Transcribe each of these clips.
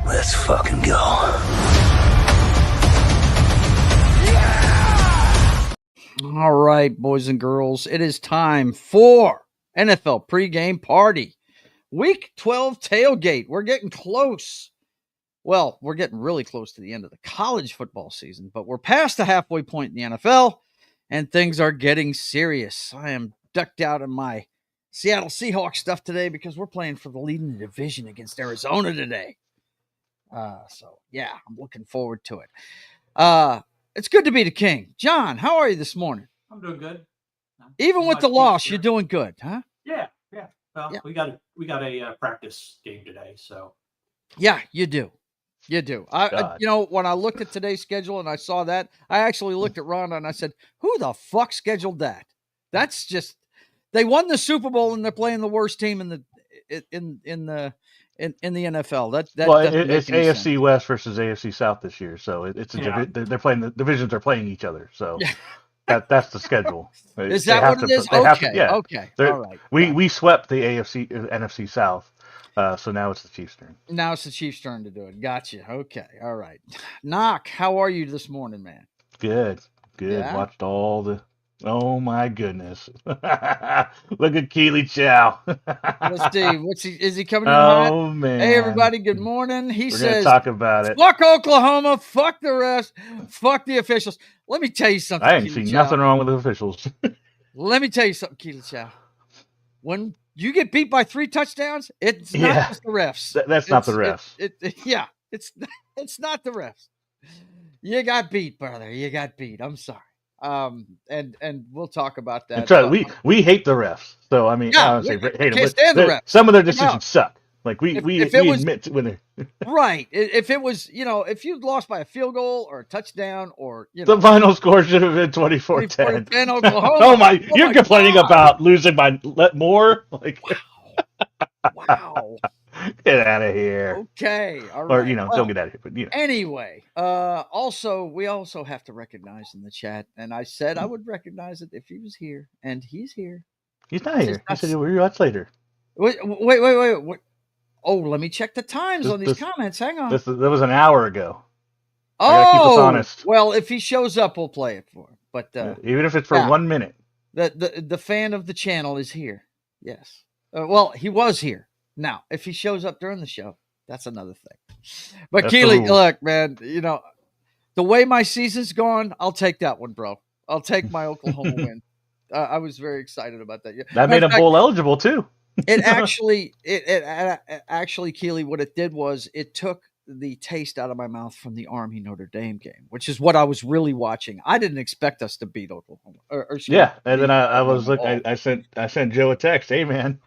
Let's fucking go. All right, boys and girls, it is time for NFL Pregame Party. Week 12 Tailgate. We're getting close. Well, we're getting really close to the end of the college football season, but we're past the halfway point in the NFL, and things are getting serious. I am ducked out in my Seattle Seahawks stuff today because we're playing for the lead in the division against Arizona today. So, yeah, I'm looking forward to it. It's good to be the king. John, how are you this morning? I'm doing good. Even with the loss, you're doing good, huh? Yeah. Well, yeah. We got a practice game today, so. Yeah, you do. You do. When I looked at today's schedule and I saw that, I actually looked at Rhonda and I said, "Who the fuck scheduled that?" That's just they won the Super Bowl and they're playing the worst team in the NFL. It's AFC sense. West versus AFC South this year, so they're playing the divisions are playing each other. So that's the schedule. Is that what it is? Okay. All right. We swept the NFC South. So now it's the Chiefs' turn. Now it's the Chiefs' turn to do it. Gotcha. Okay. All right. Knock, how are you this morning, man? Good. Yeah? Watched all the. Oh my goodness! Look at Keely Chow. Let's see. Is he coming in? Oh man! Hey everybody, good morning. We're gonna talk about it. Fuck Oklahoma. Fuck the refs. Fuck the officials. Let me tell you something. I ain't seen nothing wrong with the officials. Let me tell you something, Keely Chow. When you get beat by 3 touchdowns, it's not just the refs. That's not the refs. It's not the refs. You got beat, brother. You got beat. I'm sorry. And we'll talk about that. That's right. We hate the refs. So I mean, I don't say hate them, stand the refs. Some of their decisions suck. Like we admit when they're right. If it was, if you lost by a field goal or a touchdown or the final score should have been 24-10. Oklahoma. You're complaining about losing by more? Like wow. Get out of here. Okay. All right. Or don't get out of here. But Anyway, we also have to recognize in the chat, and I said I would recognize it if he was here, and he's here. He's not here. I said we'll watch later. Wait. Oh, let me check the times on these comments. Hang on. That was an hour ago. Oh, keep us honest. Well, if he shows up, we'll play it for him. But even if it's for 1 minute. The fan of the channel is here. Yes. Well, he was here. Now, if he shows up during the show, that's another thing. But Keely, look, man, the way my season's gone, I'll take that one, bro. I'll take my Oklahoma win. I was very excited about that. That made him bowl eligible too. It actually, Keely, what it did was it took the taste out of my mouth from the Army Notre Dame game, which is what I was really watching. I didn't expect us to beat Oklahoma. And then I was looking. I sent Joe a text. Hey man,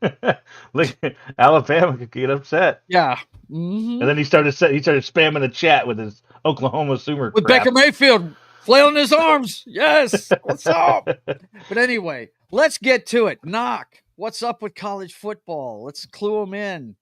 look, Alabama could get upset. Yeah. Mm-hmm. And then he started spamming the chat with his Oklahoma Sumer with crap. Baker Mayfield flailing his arms. Yes, what's up? But anyway, let's get to it. Knock. What's up with college football? Let's clue them in.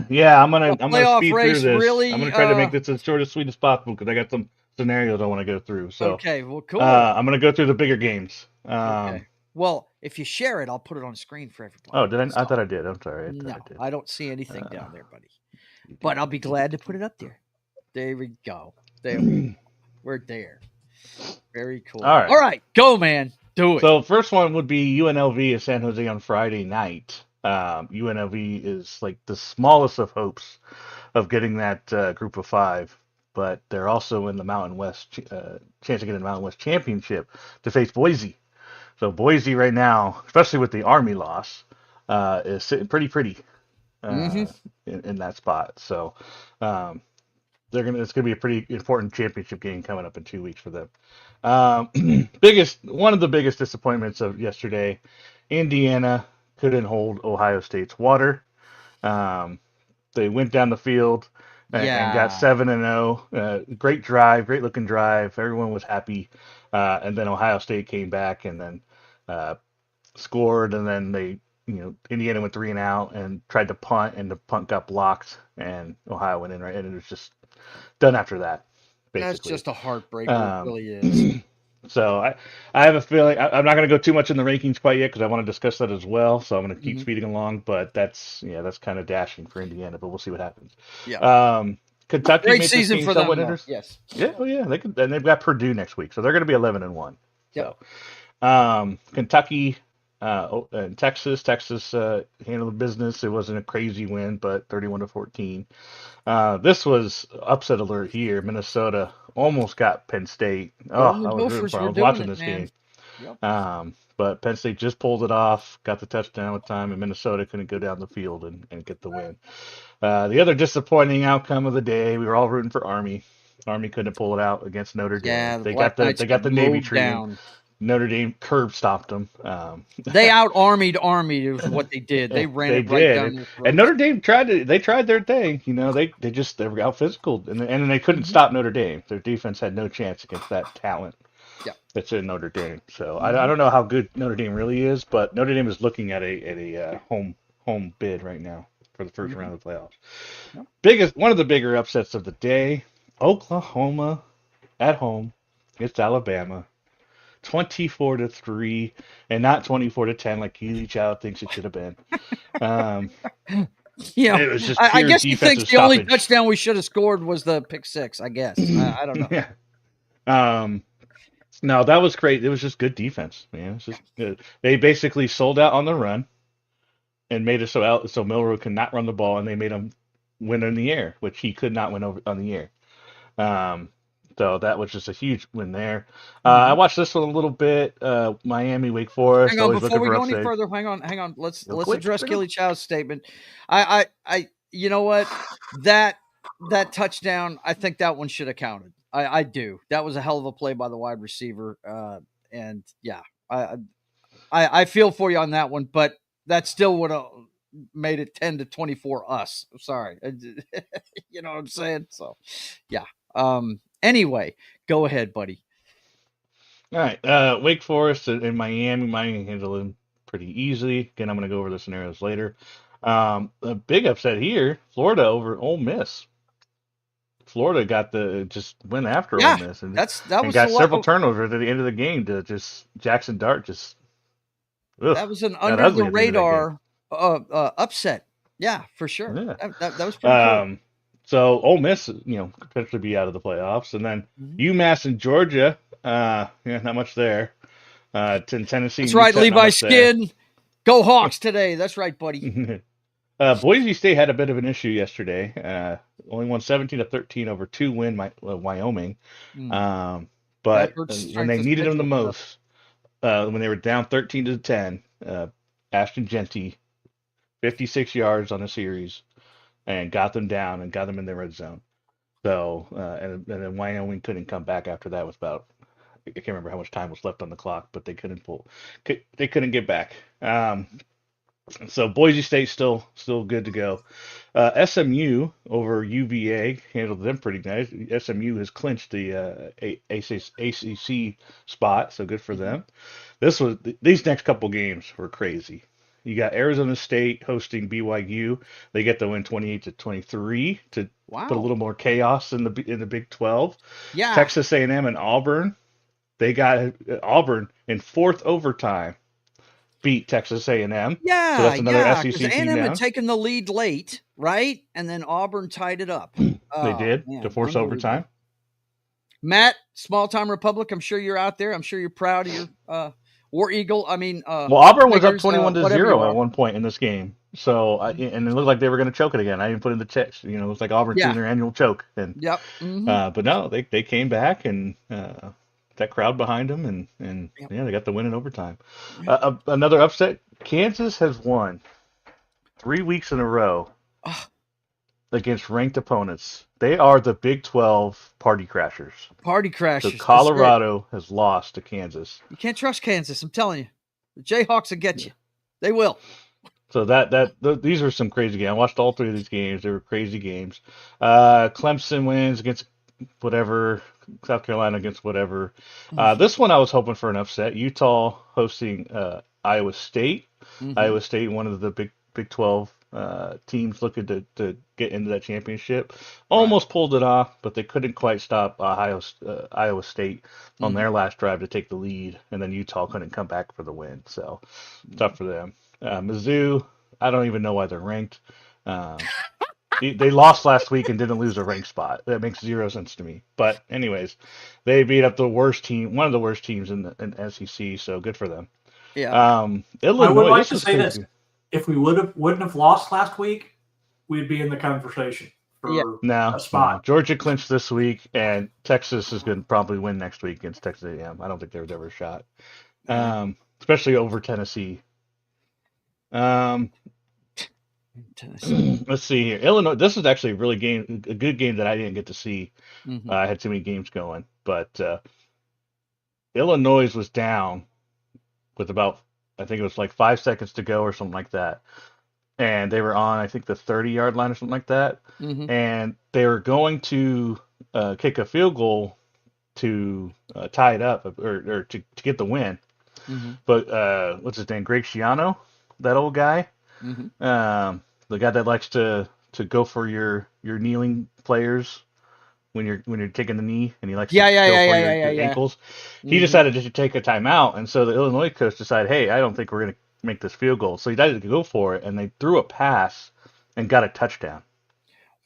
Yeah, I'm gonna speed through this. Really, I'm gonna try to make this as short as sweet as possible because I got some scenarios I want to go through. So okay, well, cool. I'm gonna go through the bigger games. Okay. Well, if you share it, I'll put it on screen for everybody. Oh, did I? I thought I did. I'm sorry. I don't see anything down there, buddy. But I'll be glad to put it up there. There we go. We're there. Very cool. All right, go, man. Do it. So first one would be UNLV at San Jose on Friday night. UNLV is like the smallest of hopes of getting that group of 5, but they're also in the Mountain West chance to get in the Mountain West championship to face Boise. So Boise right now, especially with the Army loss, is sitting pretty in that spot. So um, it's gonna be a pretty important championship game coming up in 2 weeks for them. One of the biggest disappointments of yesterday, Indiana couldn't hold Ohio State's water. Um, they went down the field and got 7-0. Great drive, great looking drive. Everyone was happy. And then Ohio State came back and then scored, and then Indiana went 3-and-out and tried to punt, and the punt got blocked, and Ohio went in, right, and it was just done after that. Basically, that's just a heartbreaker. It really is. So I have a feeling I'm not going to go too much in the rankings quite yet because I want to discuss that as well. So I'm going to keep speeding along, but that's kind of dashing for Indiana, but we'll see what happens. Yeah. Kentucky great made season this game for them. Yes. Yeah. Oh yeah. And they've got Purdue next week, so they're going to be 11-1. Yep. So Kentucky and Texas handled the business. It wasn't a crazy win, but 31-14. This was upset alert here. Minnesota almost got Penn State. Oh, I was rooting for. I was watching this game. Yep. But Penn State just pulled it off, got the touchdown with time, and Minnesota couldn't go down the field and get the win. The other disappointing outcome of the day, we were all rooting for Army. Army couldn't pull it out against Notre Dame. Yeah, they got the Navy treatment. Notre Dame curb stopped them. They out-armied Army is what they did. They ran it right down their throats. And Notre Dame tried their thing. They were out physical, and then they couldn't stop Notre Dame. Their defense had no chance against that talent that's in Notre Dame. So I don't know how good Notre Dame really is, but Notre Dame is looking at a home bid right now for the first round of the playoffs. One of the bigger upsets of the day, Oklahoma at home against Alabama. 24-3 and not 24-10 like Keely Child thinks it should have been. It was just I guess he thinks the only touchdown we should have scored was the pick six. I guess I don't know. Yeah. No, that was great. It was just good defense, man. It was just good. They basically sold out on the run and made it so Milroe could not run the ball, and they made him win in the air, which he could not win over on the air. So that was just a huge win there. I watched this one a little bit. Miami, Wake Forest. Hang on, before we go any further, hang on. Let's address Keely Child's statement. I you know what? That touchdown, I think that one should have counted. I do. That was a hell of a play by the wide receiver. And yeah, I feel for you on that one, but that still would have made it 10-24 us. I'm sorry. You know what I'm saying? So yeah. Anyway, go ahead, buddy. All right. Wake Forest and Miami handled them pretty easily. Again, I'm going to go over the scenarios later. A big upset here, Florida over Ole Miss. Florida went after Ole Miss and got several turnovers at the end of the game to just Jackson Dart just. That was an under the radar upset. Yeah, for sure. Yeah. That was pretty cool. So Ole Miss, could potentially be out of the playoffs, and then UMass and Georgia, not much there. Tennessee. That's right, Levi Skid. Go Hawks today. That's right, buddy. Boise State had a bit of an issue yesterday. Only won 17-13 over 2-win Wyoming. But when they needed them the most, when they were down 13-10, Ashton Genty, 56 yards on a series, and got them down and got them in the red zone. So and then Wyoming couldn't come back after that. Was about, I can't remember how much time was left on the clock, but they couldn't get back. So Boise State still good to go. SMU over UVA handled them pretty nice. SMU has clinched the ACC spot, so good for them. These next couple games were crazy. You got Arizona State hosting BYU. They get the win 28-23 to put a little more chaos in the Big 12. Yeah. Texas A&M and Auburn. They got Auburn in fourth overtime. Beat Texas A&M. Yeah, so that's another SEC team A&M now. had taken the lead late, right? And then Auburn tied it up. They did to force overtime. Matt, Small Time Republic, I'm sure you're out there. I'm sure you're proud of your War Eagle. I mean, well, Auburn was up Tigers, 21-0 at one point in this game. So, and it looked like they were going to choke it again. I even put in the checks. You know, it was like Auburn doing their annual choke. And Yep. but no, they came back and that crowd behind them, and yeah, they got the win in overtime. Another upset. Kansas has won 3 weeks in a row against ranked opponents. They are the Big 12 party crashers. Party crashers. So Colorado has lost to Kansas. You can't trust Kansas. I'm telling you, the Jayhawks will get you. They will. So these are some crazy games. I watched all 3 of these games. They were crazy games. Clemson wins against whatever. South Carolina against whatever. This one I was hoping for an upset. Utah hosting Iowa State. Iowa State, one of the Big 12 teams looking to get into that championship. Almost pulled it off, but they couldn't quite stop Iowa State on their last drive to take the lead, and then Utah couldn't come back for the win. So tough for them. Mizzou, I don't even know why they're ranked. They lost last week and didn't lose a ranked spot. That makes 0 sense to me. But anyways, they beat up the worst team, one of the worst teams in SEC. So good for them. Yeah. Illinois, I would like to say this: if we wouldn't have lost last week, we'd be in the conversation for a spot. No. Georgia clinched this week, and Texas is going to probably win next week against Texas A&M. I don't think there was ever a shot, especially over Tennessee. Let's see here. Illinois. This is actually a good game that I didn't get to see. I had too many games going, but Illinois was down with about, I think it was like 5 seconds to go or something like that, and they were on, I think, the 30-yard line or something like that, and they were going to kick a field goal to tie it up or to get the win. But what's his name? Greg Schiano, that old guy. The guy that likes to go for your kneeling players when you're taking the knee, and he likes to go for your ankles. He decided to take a timeout, and so the Illinois coach decided, hey, I don't think we're going to make this field goal. So he decided to go for it, and they threw a pass and got a touchdown.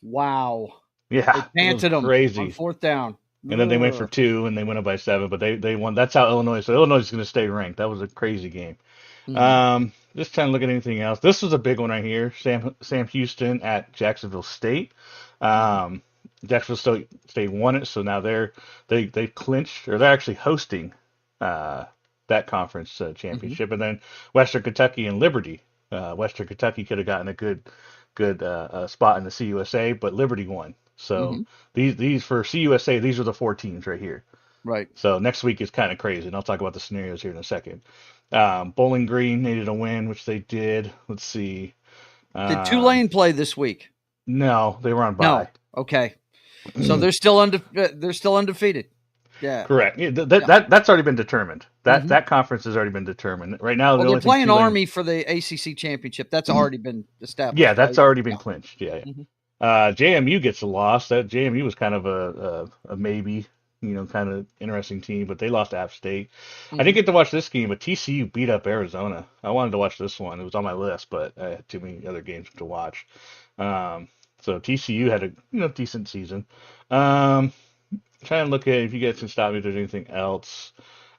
Wow. Yeah, they panted them crazy on 4th down. And then they went for 2, and they went up by 7, but they won. That's how Illinois. So Illinois is going to stay ranked. That was a crazy game. Just trying to look at anything else. This was a big one right here. Sam Houston at Jacksonville State. Jacksonville State won it, so now they clinched, or they're actually hosting that conference championship. And then Western Kentucky and Liberty. Western Kentucky could have gotten a good spot in the CUSA, but Liberty won. So these for CUSA, these are the 4 teams right here. Right. So next week is kind of crazy, and I'll talk about the scenarios here in a second. Bowling Green needed a win, which they did. Let's see. Did Tulane play this week? No, they were on bye. No. Okay. So they're still undefeated. Yeah. Correct. Yeah, that's already been determined. That conference has already been determined. Right now, they're playing Army for the ACC championship. That's already been established. Yeah, that's already been clinched. Yeah. JMU gets a loss. That JMU was kind of a maybe. Kind of interesting team, but they lost to App State. I didn't get to watch this game, but TCU beat up Arizona. I wanted to watch this one. It was on my list, but I had too many other games to watch. So TCU had a decent season. Trying to look at if you guys can stop me if there's anything else.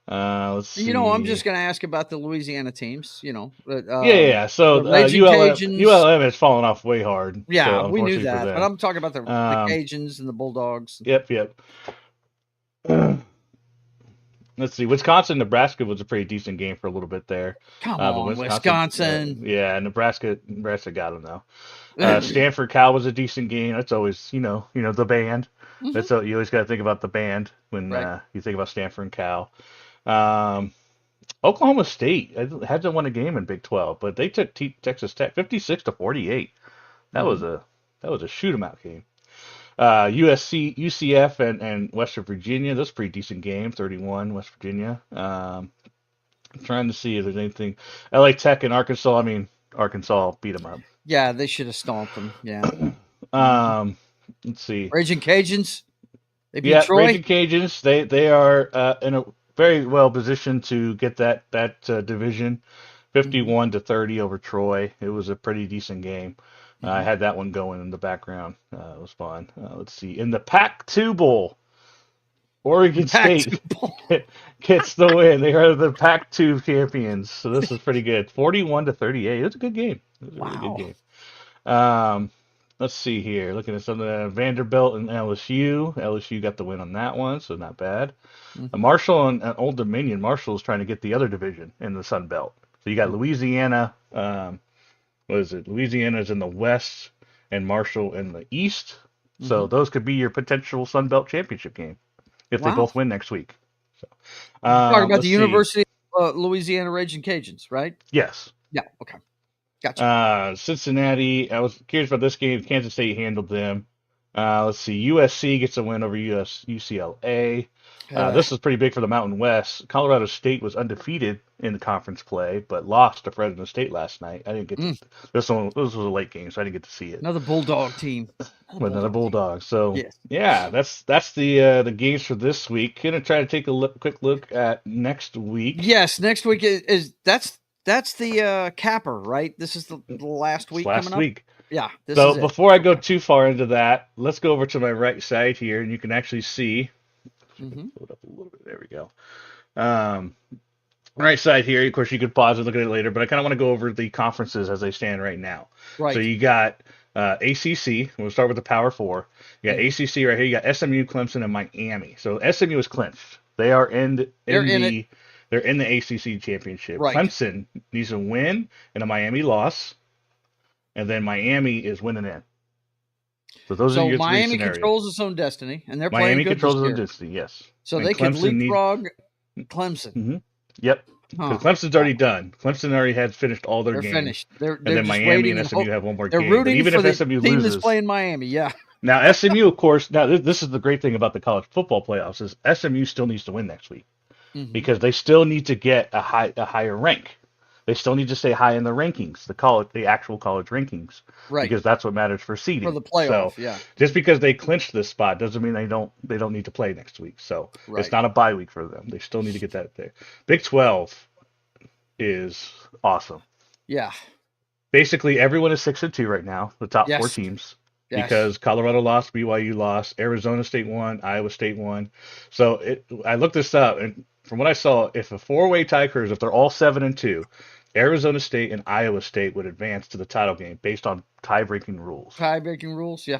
Let's see. I'm just going to ask about the Louisiana teams. Yeah. So ULM has fallen off way hard. Yeah, so we knew that, but I'm talking about the Cajuns and the Bulldogs. Yep. Let's see. Wisconsin, Nebraska was a pretty decent game for a little bit there. Come on, Wisconsin. Yeah, Nebraska got them though. Stanford, Cal was a decent game. That's always the band. That's you always got to think about the band when you think about Stanford and Cal. Oklahoma State hasn't won a game in Big 12, but they took Texas Tech 56-48. That was a shoot 'em out game. USC, UCF, and Western Virginia. That's a pretty decent game. 31 West Virginia. Trying to see if there's anything. LA Tech and Arkansas. I mean, Arkansas beat them up. Yeah, they should have stomped them. Yeah. Let's see. Raging Cajuns. They beat Troy. Raging Cajuns. They are in a very well positioned to get that division. 51-30 over Troy. It was a pretty decent game. I had that one going in the background. It was fun. Let's see. In the Pac-2 Bowl, Oregon State gets the win. They are the Pac-2 champions, so this is pretty good. 41-38. It was a good game. It was a really good game. Let's see here. Looking at some of the Vanderbilt and LSU. LSU got the win on that one, so not bad. Marshall and Old Dominion. Marshall is trying to get the other division in the Sun Belt. So you got Louisiana. What is it? Louisiana's in the west and Marshall in the east. So those could be your potential Sun Belt championship game if they both win next week. So, talking about the University of Louisiana Raging Cajuns, right? Yes. Yeah. Okay. Gotcha. Cincinnati. I was curious about this game. Kansas State handled them. Let's see. USC gets a win over UCLA. This is pretty big for the Mountain West. Colorado State was undefeated in the conference play, but lost to Fresno State last night. I didn't get to, this was a late game, so I didn't get to see it. Another Bulldog team. Another Bulldog. So yeah, that's the games for this week. Gonna try to take a quick look at next week. Yes, next week is that's the capper, right? This is the last week. Last week. Yeah. So before I go too far into that, let's go over to my right side here, and you can actually see. Hold up a little bit. There we go. Right side here. Of course, you could pause and look at it later, but I kind of want to go over the conferences as they stand right now. Right. So you got ACC. We'll start with the Power Four. You got ACC right here. You got SMU, Clemson, and Miami. So SMU is clinched. They are in the ACC championship. Right. Clemson needs to win and a Miami loss, and then Miami is winning in. So those are your Miami three scenarios. controls its own destiny, and they're Miami playing good controls this its year. own destiny. Yes. So and they could Clemson leapfrog Clemson. Yep. Because Clemson's already done. Clemson already has finished all their games. They're finished. They're and then Miami and SMU have one more they're game. Rooting even for if the SMU team loses, that's playing Miami. Yeah. Now SMU, of course. Now this is the great thing about the college football playoffs is SMU still needs to win next week because they still need to get a higher rank. They still need to stay high in the rankings, the actual college rankings, right? Because that's what matters for seeding for the playoff. So, just because they clinched this spot doesn't mean they don't need to play next week. So it's not a bye week for them. They still need to get that there. Big 12 is awesome. Yeah. Basically, everyone is 6-2 right now. The top four teams. Because Colorado lost, BYU lost, Arizona State won, Iowa State won. So I looked this up, and from what I saw, if a four-way tie occurs, if they're all 7-2, Arizona State and Iowa State would advance to the title game based on tie-breaking rules. Tie-breaking rules, yeah.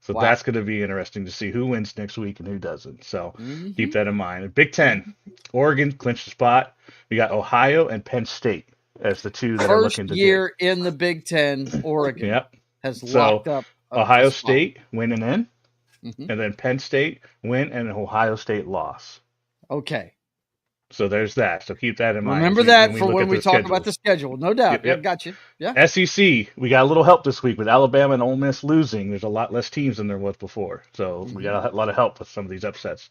So that's going to be interesting to see who wins next week and who doesn't. So keep that in mind. Big Ten, Oregon clinched the spot. We got Ohio and Penn State as the two that are looking to First year in the Big Ten, Oregon has locked up. Ohio State winning in, and then Penn State win and an Ohio State loss. Okay. So there's that. So keep that in mind. Remember that for when we talk about the schedule. No doubt. Yep. Got you. Yeah. SEC, we got a little help this week with Alabama and Ole Miss losing. There's a lot less teams than there was before. So we got a lot of help with some of these upsets.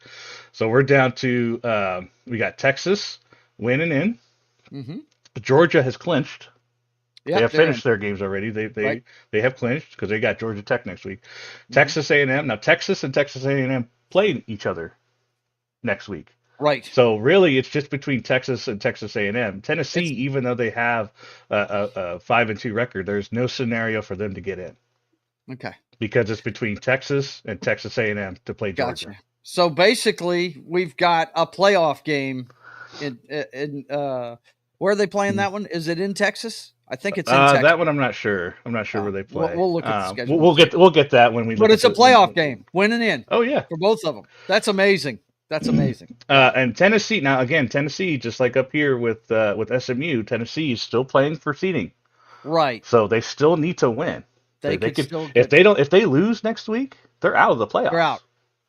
So we're down to, we got Texas winning in. Georgia has clinched. They have finished their games already. They have clinched because they got Georgia Tech next week. Texas A&M. Now, Texas and Texas A&M play each other next week. Right. So really, it's just between Texas and Texas A&M. Tennessee, even though they have a 5-2 record, there's no scenario for them to get in. Okay. Because it's between Texas and Texas A&M to play Georgia. Gotcha. So basically, we've got a playoff game. In where are they playing that one? Is it in Texas? I think it's in Texas. That one I'm not sure. I'm not sure where they play. We'll look at the schedule. We'll get that when we. But it's a playoff game, winning in. Oh yeah, for both of them. That's amazing. That's amazing. And Tennessee now again, Tennessee just like up here with SMU, Tennessee is still playing for seeding. Right. So they still need to win. They could still if they lose next week, they're out of the playoffs. They're out.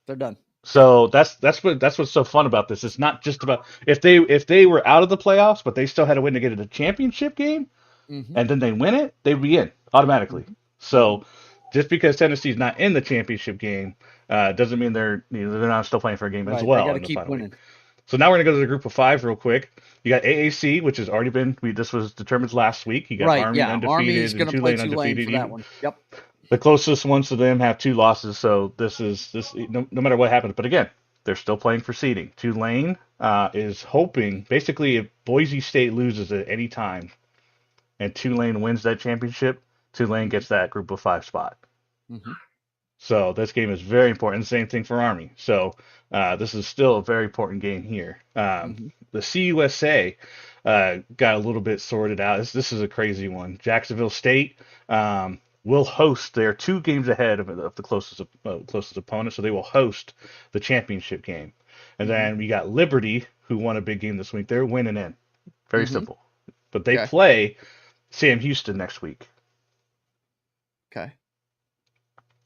They're done. So that's what's so fun about this. It's not just about if they were out of the playoffs, but they still had to win to get to the championship game, and then they win it, they'd be in automatically. So just because Tennessee's not in the championship game doesn't mean they're not still playing for a game as well. They got to keep winning. So now we're gonna go to the group of 5 real quick. You got AAC, which has already been. This was determined last week. You got Army undefeated and Tulane undefeated. For that one. Yep. The closest ones to them have 2 losses, so this no matter what happens. But again, they're still playing for seeding. Tulane is hoping, basically, if Boise State loses at any time and Tulane wins that championship, Tulane gets that group of 5 spot. So this game is very important. Same thing for Army. So this is still a very important game here. The CUSA got a little bit sorted out. This is a crazy one. Jacksonville State will host. They're 2 games ahead of the closest opponent, so they will host the championship game. And then we got Liberty, who won a big game this week. They're winning in. Very simple. But they play Sam Houston next week. Okay.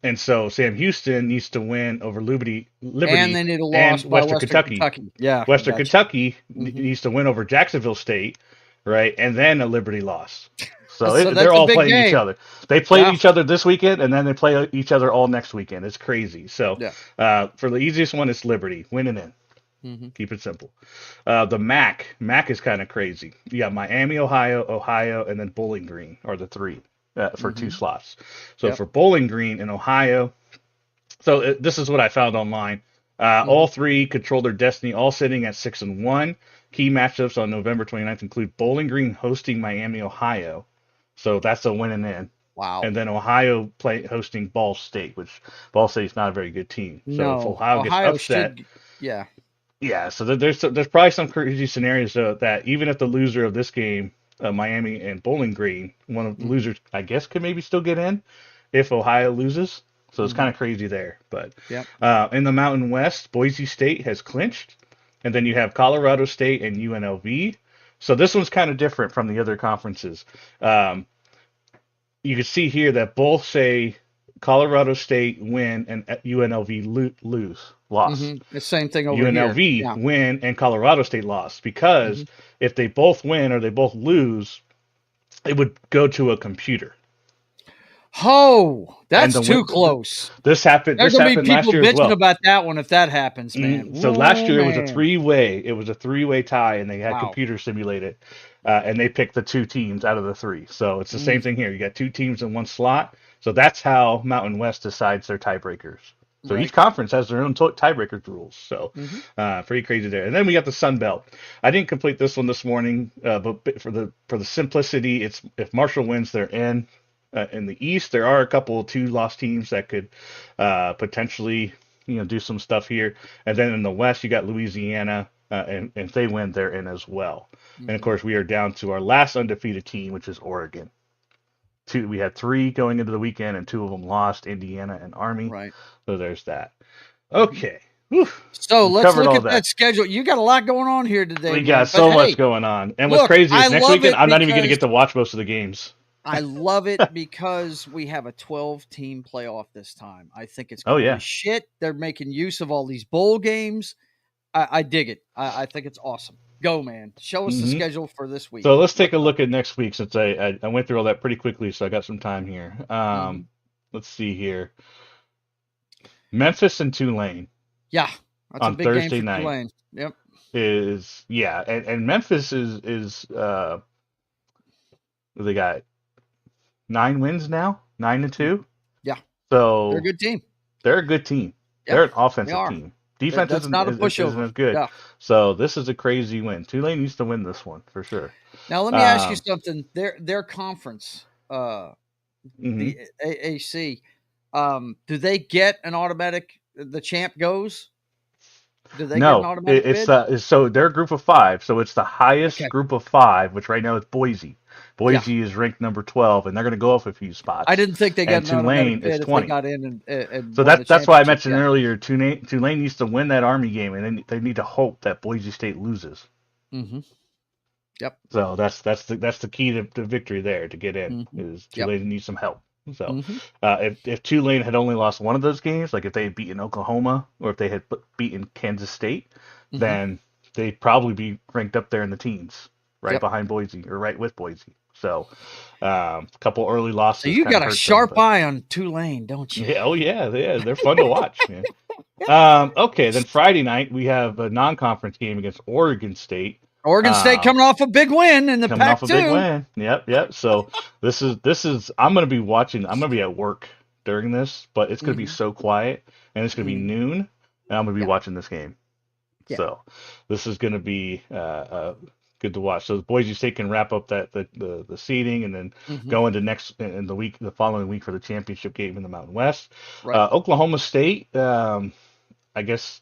And so Sam Houston needs to win over Liberty and they need a loss by Western Kentucky. Yeah, Western Kentucky needs to win over Jacksonville State, right? And then a Liberty loss. So they're all playing each other. They played each other this weekend, and then they play each other all next weekend. It's crazy. So for the easiest one, it's Liberty winning in. Keep it simple. The MAC is kind of crazy. You got Miami, Ohio, and then Bowling Green are the 3. For 2 slots. So for Bowling Green in Ohio, so this is what I found online. All 3 control their destiny, all sitting at 6-1. Key matchups on November 29th include Bowling Green hosting Miami, Ohio. So that's a winning in. Wow. And then Ohio hosting Ball State, which Ball State's not a very good team. So if Ohio gets upset, yeah. So there's probably some crazy scenarios that even if the loser of this game, Miami and Bowling Green, one of the losers, I guess, could maybe still get in if Ohio loses. So it's kind of crazy there. But in the Mountain West, Boise State has clinched. And then you have Colorado State and UNLV. So this one's kind of different from the other conferences. You can see here that both say Colorado State win and UNLV loss. The same thing over UNLV here. win and Colorado State lost, because if they both win or they both lose, it would go to a computer. Oh, that's too close. This happened. There's gonna be people last year bitching as well. about that one if that happens, man. So last year it was a 3-way. It was a 3-way tie, and they had computer simulated, and they picked the 2 teams out of the 3. So it's the same thing here. You got 2 teams in one slot. So that's how Mountain West decides their tiebreakers. So each conference has their own tiebreakers rules. So pretty crazy there. And then we got the Sun Belt. I didn't complete this one this morning, but for the simplicity, it's if Marshall wins, they're in. In the East, there are a couple of 2-loss teams that could potentially do some stuff here. And then in the West, you got Louisiana, and if they win, they're in as well. And of course, we are down to our last undefeated team, which is Oregon. We had 3 going into the weekend, and 2 of them lost, Indiana and Army. Right. So there's that. Okay. So let's look at that schedule. You got a lot going on here today. We got so much going on. And what's crazy is next weekend, I'm not even going to get to watch most of the games. I love it because we have a 12-team playoff this time. I think it's going to be shit. They're making use of all these bowl games. I dig it. I think it's awesome. Go, man. Show us the schedule for this week. So let's take a look at next week, since I went through all that pretty quickly, so I got some time here. Let's see here. Memphis and Tulane. Yeah. That's on a big Thursday game for night. Tulane. Yep. And Memphis is they got 9 wins now, 9-2. Yeah. So they're a good team. They're a good team. Yeah, they're an offensive team. Defense isn't as good. Yeah. So this is a crazy win. Tulane needs to win this one for sure. Now let me ask you something. Their conference, the AAC, do they get an automatic? The champ goes. Do they get an automatic bid? So they're a group of 5. So it's the highest group of 5, which right now is Boise. Boise is ranked number 12, and they're going to go up a few spots. I didn't think they got an Tulane bid is 20. If they got in and so that's why I mentioned earlier. Tulane needs to win that Army game, and they need to hope that Boise State loses. Yep. So that's the key to victory there to get in. Is Tulane needs some help. So if Tulane had only lost one of those games, like if they had beaten Oklahoma or if they had beaten Kansas State, then they'd probably be ranked up there in the teens, right behind Boise or right with Boise. So a couple early losses. So you got a sharp eye on Tulane, don't you? Yeah, they're fun to watch. Man. Okay, then Friday night we have a non-conference game against Oregon State. Oregon State coming off a big win in the Pac-2. Off a big win. Yep. So this is I'm going to be watching. I'm going to be at work during this, but it's going to be so quiet, and it's going to be noon, and I'm going to be watching this game. So this is going to be good to watch. So Boise State can wrap up the seeding and then go into the following week for the championship game in the Mountain West. Right. Oklahoma State, I guess,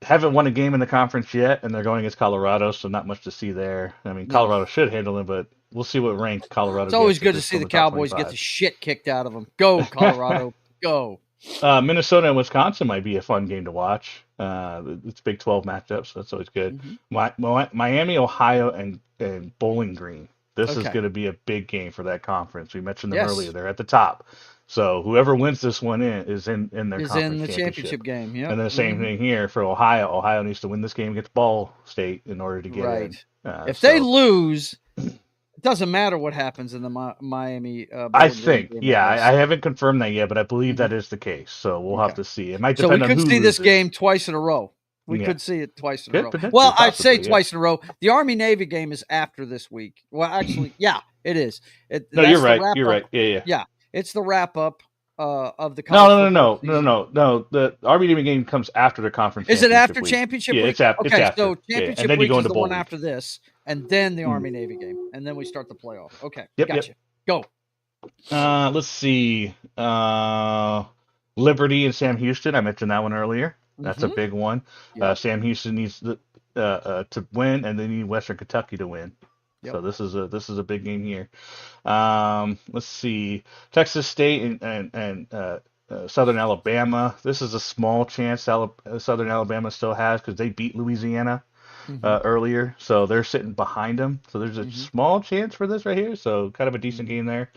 haven't won a game in the conference yet, and they're going against Colorado, so not much to see there. I mean, Colorado should handle it, but we'll see what rank Colorado gets. It's always good to see the Cowboys get the shit kicked out of them. Go, Colorado. Go. Minnesota and Wisconsin might be a fun game to watch. It's Big 12 matchups, so that's always good. Miami, Ohio, and Bowling Green. This is going to be a big game for that conference. We mentioned them earlier. They're at the top. So whoever wins this one is in their conference in the championship game. Yep. And the same thing here for Ohio. Ohio needs to win this game against Ball State in order to get in. If they lose, it doesn't matter what happens in the Miami. I think, I haven't confirmed that yet, but I believe that is the case. So we'll have to see. It might depend on who loses. So we could see this game twice in a row. We could see it twice in a row. Well, I'd say twice in a row. The Army-Navy game is after this week. Well, actually, it is. No, you're right. You're right. Yeah. It's the wrap-up of the conference. No. The Army-Navy game comes after the conference. Is it after championship week? It's after. So championship week is the one after this, and then the Army-Navy game, and then we start the playoff. Okay, gotcha. Go. Let's see. Liberty and Sam Houston. I mentioned that one earlier. That's a big one. Sam Houston needs to win, and they need Western Kentucky to win. Yep. So this is a big game here. Let's see, Texas State and Southern Alabama. This is a small chance Southern Alabama still has because they beat Louisiana earlier, so they're sitting behind them. So there's a small chance for this right here. So kind of a decent game there.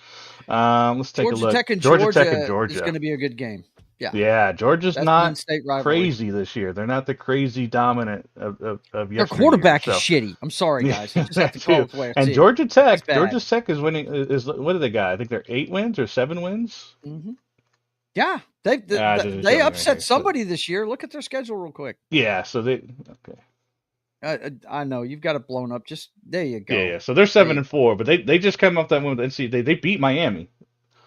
Let's take a look. Georgia Tech and Georgia is going to be a good game. Yeah, Georgia's not crazy this year. They're not the crazy dominant of yesterday. Their quarterback is shitty. I'm sorry, guys. You just have to call it the way I see it. And Georgia Tech is winning. What do they got? I think they're 8 wins or 7 wins. Yeah, they upset somebody this year. Look at their schedule real quick. Yeah, so they I know you've got it blown up. Just there you go. Yeah. So they're 7-4, but they just come off that win with NC. They beat Miami.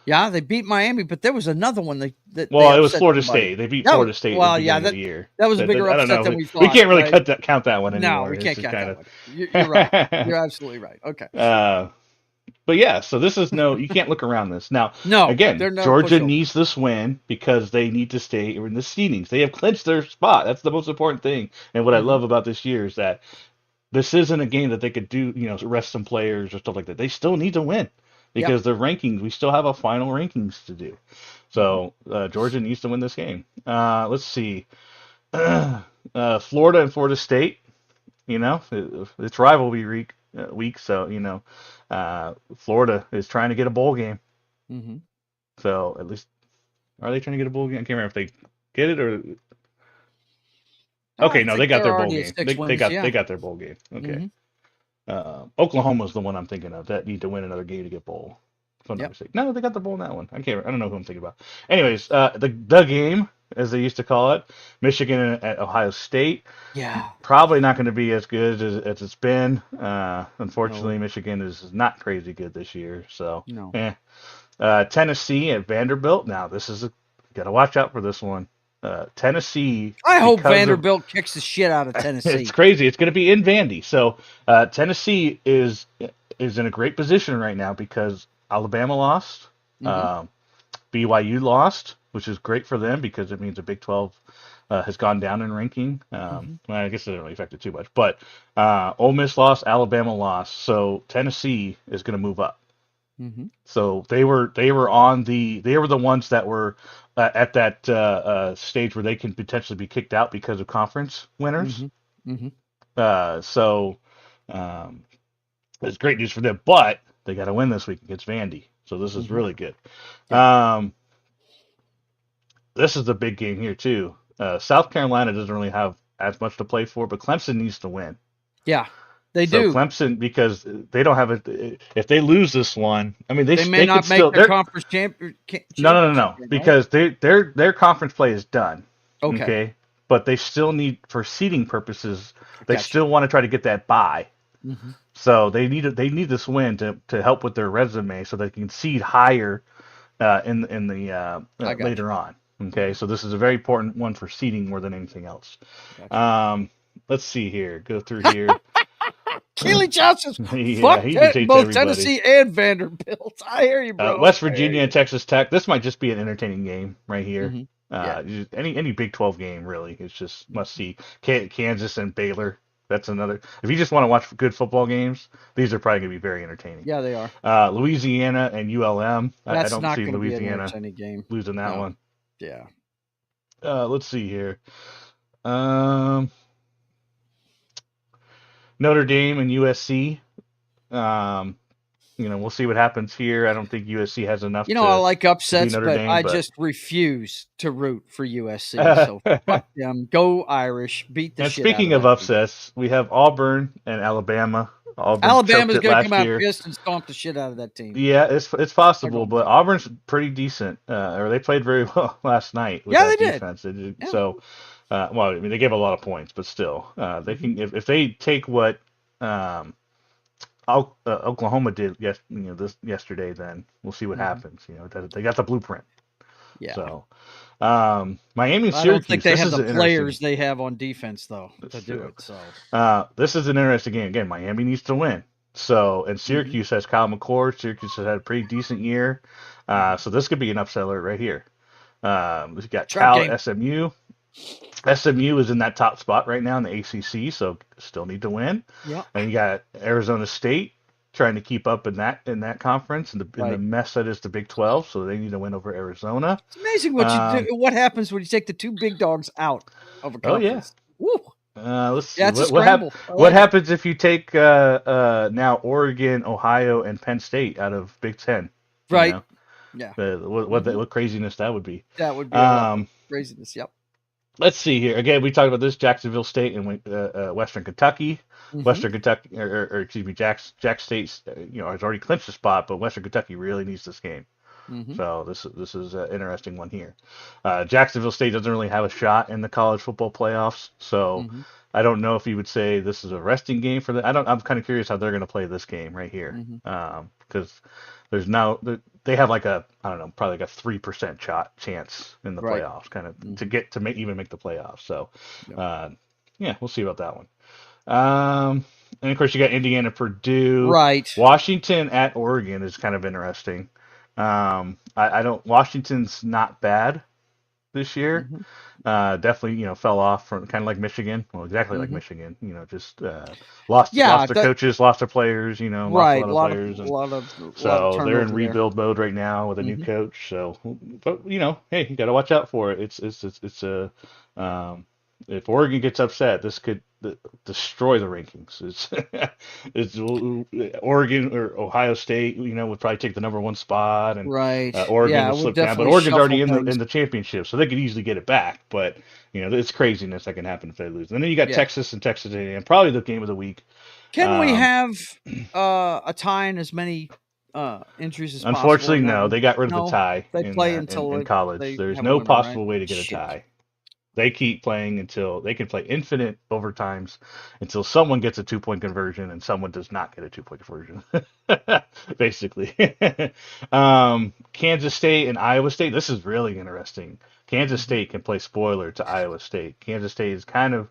Yeah, they beat Miami, but there was another one it was Florida State. They beat Florida State at the beginning of the year. That was a bigger upset than we thought. We can't really count that one anymore. No, we can't count that one. You're right. You're absolutely right. Okay. But yeah, so this is you can't look around this. Now, again, Georgia needs this win because they need to stay in the seedings. They have clinched their spot. That's the most important thing. And what I love about this year is that this isn't a game that they could do, rest some players or stuff like that. They still need to win. Because the rankings, we still have a final rankings to do. So Georgia needs to win this game. Let's see. Florida and Florida State, it's rivalry week. So, Florida is trying to get a bowl game. So at least, are they trying to get a bowl game? I can't remember if they get it or. Okay, no, they got their bowl game. They got their bowl game. Okay. Oklahoma's the one I'm thinking of that need to win another game to get bowl. No, they got the bowl in that one. I don't know who I'm thinking about. Anyways, the game, as they used to call it, Michigan at Ohio State. Yeah. Probably not going to be as good as it's been. Unfortunately, Michigan is not crazy good this year. So, Tennessee at Vanderbilt. Now, got to watch out for this one. Tennessee. I hope Vanderbilt kicks the shit out of Tennessee. It's crazy. It's going to be in Vandy. So Tennessee is in a great position right now because Alabama lost, BYU lost, which is great for them because it means the Big 12 has gone down in ranking. Well, I guess it doesn't really affect it too much, but Ole Miss lost, Alabama lost, so Tennessee is going to move up. So they were the ones that were at that stage where they can potentially be kicked out because of conference winners. So it's great news for them, but they got to win this week against Vandy. So this is really good. This is the big game here too. South Carolina doesn't really have as much to play for, but Clemson needs to win. Yeah. They do. Clemson, because they don't have it. If they lose this one, I mean, they may not make their conference championship. No, because their conference play is done. Okay, but they still need, for seeding purposes, they still want to try to get that bye. So they need this win to help with their resume, so they can seed higher in the later on. Okay, so this is a very important one for seeding more than anything else. Let's see here. Go through here. Keely Johnson's Yeah, he just hates both everybody. Tennessee and Vanderbilt. I hear you, bro. West Virginia and Texas Tech. This might just be an entertaining game right here. Mhm. Yeah. Any Big 12 game really. It's just must see. Kansas and Baylor. That's another. If you just want to watch good football games, these are probably going to be very entertaining. Yeah, they are. Louisiana and ULM. That's I don't not see going to be an Louisiana entertaining game. losing that one. Yeah. Let's see here. Notre Dame and USC. We'll see what happens here. I don't think USC has enough. I like upsets, Notre but Dame, I just refuse to root for USC. So fuck them. Go Irish. Beat the and shit speaking out of upsets, we have Auburn and Alabama. Alabama's going to come out pissed and stomp the shit out of that team. Yeah, it's possible, but Auburn's pretty decent. Or they played very well last night with that defense. They did. Yeah. So, they gave a lot of points, but still, they can if they take what Oklahoma did yesterday, then we'll see what happens. They got the blueprint. Yeah. So, Miami and Syracuse. I don't think they have the players they have on defense though to do it. So this is an interesting game. Again, Miami needs to win. So, and Syracuse has Kyle McCord. Syracuse has had a pretty decent year. So this could be an upset alert right here. We've got Cal, SMU. SMU is in that top spot right now in the ACC, so still need to win. Yeah. And you got Arizona State trying to keep up in that conference in the mess that is the Big 12, so they need to win over Arizona. It's amazing what happens when you take the two big dogs out of a conference. Oh yeah. Let's see. What happens if you take now Oregon, Ohio, and Penn State out of Big 10? Right. Yeah. What craziness that would be. That would be craziness. Yep. Let's see here. Again, we talked about this: Jacksonville State and Western Kentucky. Western Kentucky, or excuse me, Jack State, has already clinched the spot, but Western Kentucky really needs this game. So this is an interesting one here. Jacksonville State doesn't really have a shot in the college football playoffs, so I don't know if you would say this is a resting game for them. I'm kind of curious how they're going to play this game right here, because they have probably like a 3% chance in the playoffs, kind of to even make the playoffs. So, we'll see about that one. And of course you got Indiana, Purdue, right? Washington at Oregon is kind of interesting. Washington's not bad this year. Definitely, fell off from kind of like Michigan. Well, exactly like Michigan. Just lost their coaches, lost their players. Right, a lot of players. So they're in rebuild mode right now with a new coach. So, but hey, you got to watch out for it. It's a if Oregon gets upset, this could destroy the rankings. It's Oregon or Ohio State, would probably take the number 1 spot, and Oregon will slip down. But Oregon's already in the championship, so they could easily get it back. But it's craziness that can happen if they lose. And then you got Texas and Texas A&M, probably the game of the week. Can we have a tie in as many entries as possible? Unfortunately, no. They got rid of the tie. They play until in college. There's no possible way to get a tie. They keep playing until they can play infinite overtimes until someone gets a 2-point conversion and someone does not get a 2-point conversion. Basically. Kansas State and Iowa State. This is really interesting. Kansas State can play spoiler to Iowa State. Kansas State is kind of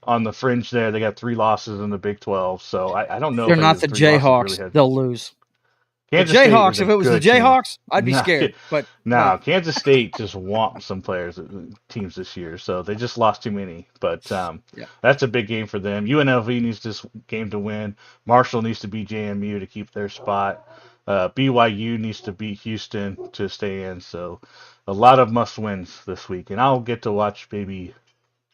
on the fringe there. They got 3 losses in the Big 12, so I don't know. They're not the Jayhawks. Really they'll lose. Kansas the Jayhawks. If it was the Jayhawks, I'd be scared. But no, Kansas State just whomped some teams this year, so they just lost too many. But that's a big game for them. UNLV needs this game to win. Marshall needs to beat JMU to keep their spot. BYU needs to beat Houston to stay in. So a lot of must wins this week, and I'll get to watch maybe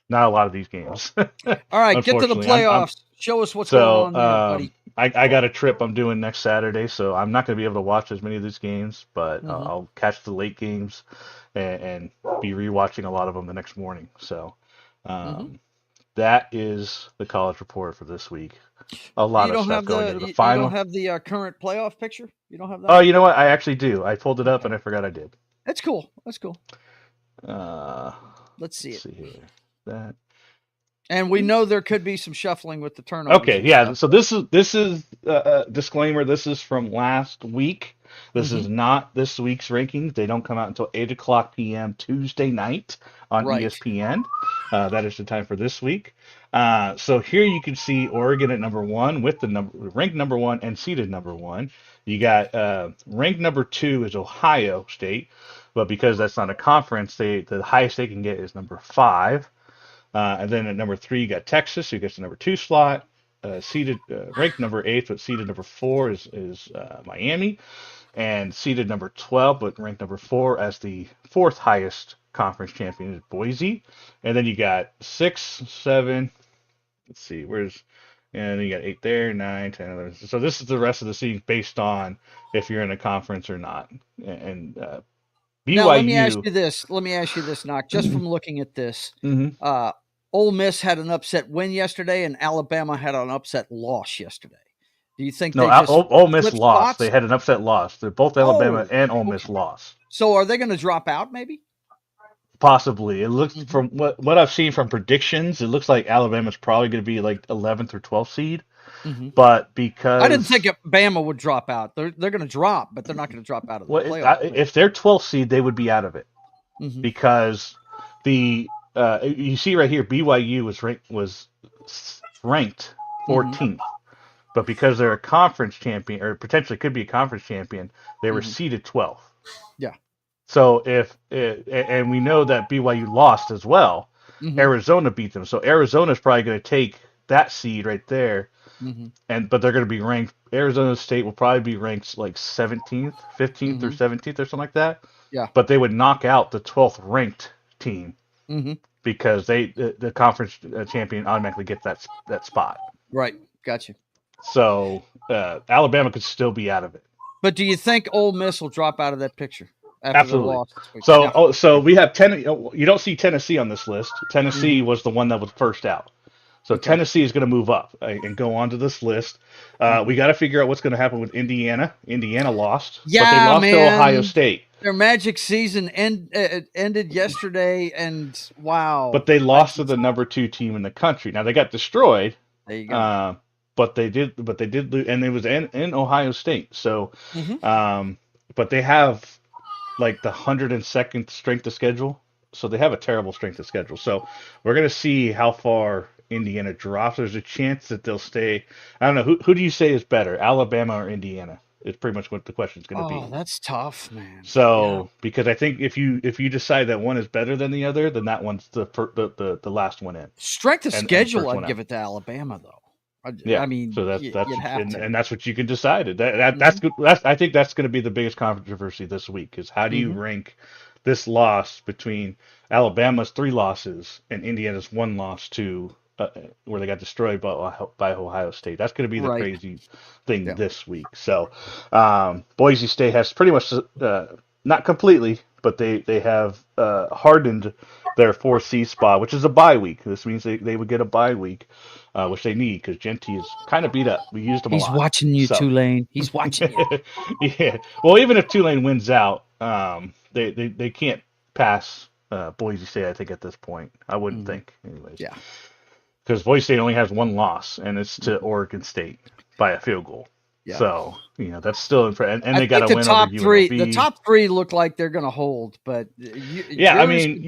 not a lot of these games. All right, get to the playoffs. Show us what's going on there, buddy. I got a trip I'm doing next Saturday, so I'm not going to be able to watch as many of these games, but I'll catch the late games and be rewatching a lot of them the next morning. So that is the college report for this week. A lot of stuff going into the final. You don't have the current playoff picture? You don't have that? Oh, you know what? I actually do. I pulled it up and I forgot I did. That's cool. Let's see it. Let's see here. That. And we know there could be some shuffling with the turnovers. Okay, yeah. So this is disclaimer. This is from last week. This is not this week's rankings. They don't come out until 8:00 p.m. Tuesday night on ESPN. That is the time for this week. So here you can see Oregon at number 1 with the ranked number 1 and seeded number 1. You got ranked number 2 is Ohio State, but because that's not a conference, the highest they can get is number 5. And then at number 3 you got Texas, who gets the number 2 slot. Seeded ranked number 8, but seeded number 4 is Miami, and seeded number 12, but ranked number 4 as the 4th highest conference champion is Boise. And then you got 6, 7. Let's see, and you got 8 there, 9, 10, 11. So this is the rest of the seeding based on if you're in a conference or not. And BYU. Now let me ask you this, Knock. Just from looking at this, Ole Miss had an upset win yesterday, and Alabama had an upset loss yesterday. Do you think Ole Miss lost? Spots? They had an upset loss. They're both Alabama and Ole Miss lost. So are they going to drop out? Maybe. Possibly. It looks from what I've seen from predictions, it looks like Alabama's probably going to be like 11th or 12th seed. But because I didn't think Bama would drop out. They're going to drop, but they're not going to drop out of the playoff. If they're 12th seed, they would be out of it because the you see right here, BYU was ranked 14th, but because they're a conference champion or potentially could be a conference champion, they were seeded 12th. Yeah. So and we know that BYU lost as well. Arizona beat them, so Arizona's probably going to take that seed right there, but they're going to be ranked. Arizona State will probably be ranked like 17th, 15th, or 17th or something like that. Yeah. But they would knock out the 12th ranked team because the conference champion automatically gets that spot. Right. Gotcha. So Alabama could still be out of it. But do you think Ole Miss will drop out of that picture? Absolutely. So we have you don't see Tennessee on this list. Tennessee was the one that was first out. So Tennessee is going to move up and go onto this list. We got to figure out what's going to happen with Indiana. Indiana lost, but they lost to Ohio State. Their magic season ended yesterday, and wow! But they lost to the number 2 team in the country. Now they got destroyed. There you go. But they did lose, and it was in Ohio State. So, but they have like the 102nd strength of schedule, so they have a terrible strength of schedule. So we're gonna see how far Indiana drops. There's a chance that they'll stay. I don't know who do you say is better, Alabama or Indiana? It's pretty much what the question's going to be. Oh, that's tough, man. So because I think if you decide that one is better than the other, then that one's the last one in. Strength of schedule, I'd give it to Alabama though. I mean, so that's what you can decide. That's good. I think that's going to be the biggest controversy this week is how do you rank this loss between Alabama's 3 losses and Indiana's 1 loss to where they got destroyed by Ohio State. That's going to be the crazy thing this week. So Boise State has pretty much not completely, but they have hardened their 4th seed spot, which is a bye week. This means they would get a bye week, which they need because Genty is kind of beat up. We used him a lot. He's watching you, Tulane. He's watching you. Yeah. Well, even if Tulane wins out, they can't pass Boise State, I think, at this point. I wouldn't think, anyways. Yeah. Because Boise State only has 1 loss, and it's to Oregon State by a field goal. Yeah. So, that's still impressive. And they got to win over UNLV. The top 3 look like they're going to hold, but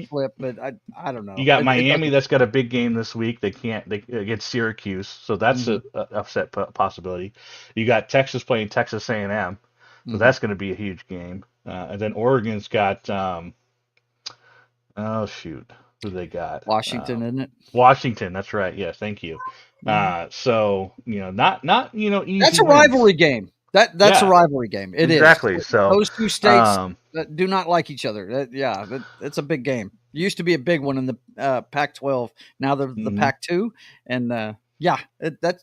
flip. But I don't know. You got Miami that's got a big game this week. They against Syracuse, so that's an upset possibility. You got Texas playing Texas A&M, so that's going to be a huge game. And then Oregon's got who they got? Washington, isn't it? Washington, that's right. Yes, thank you. So not easy. That's a rivalry game. That's a rivalry game. It exactly. is. So those 2 states that do not like each other. It's a big game. It used to be a big one in the Pac-12. Now they're the Pac-2, and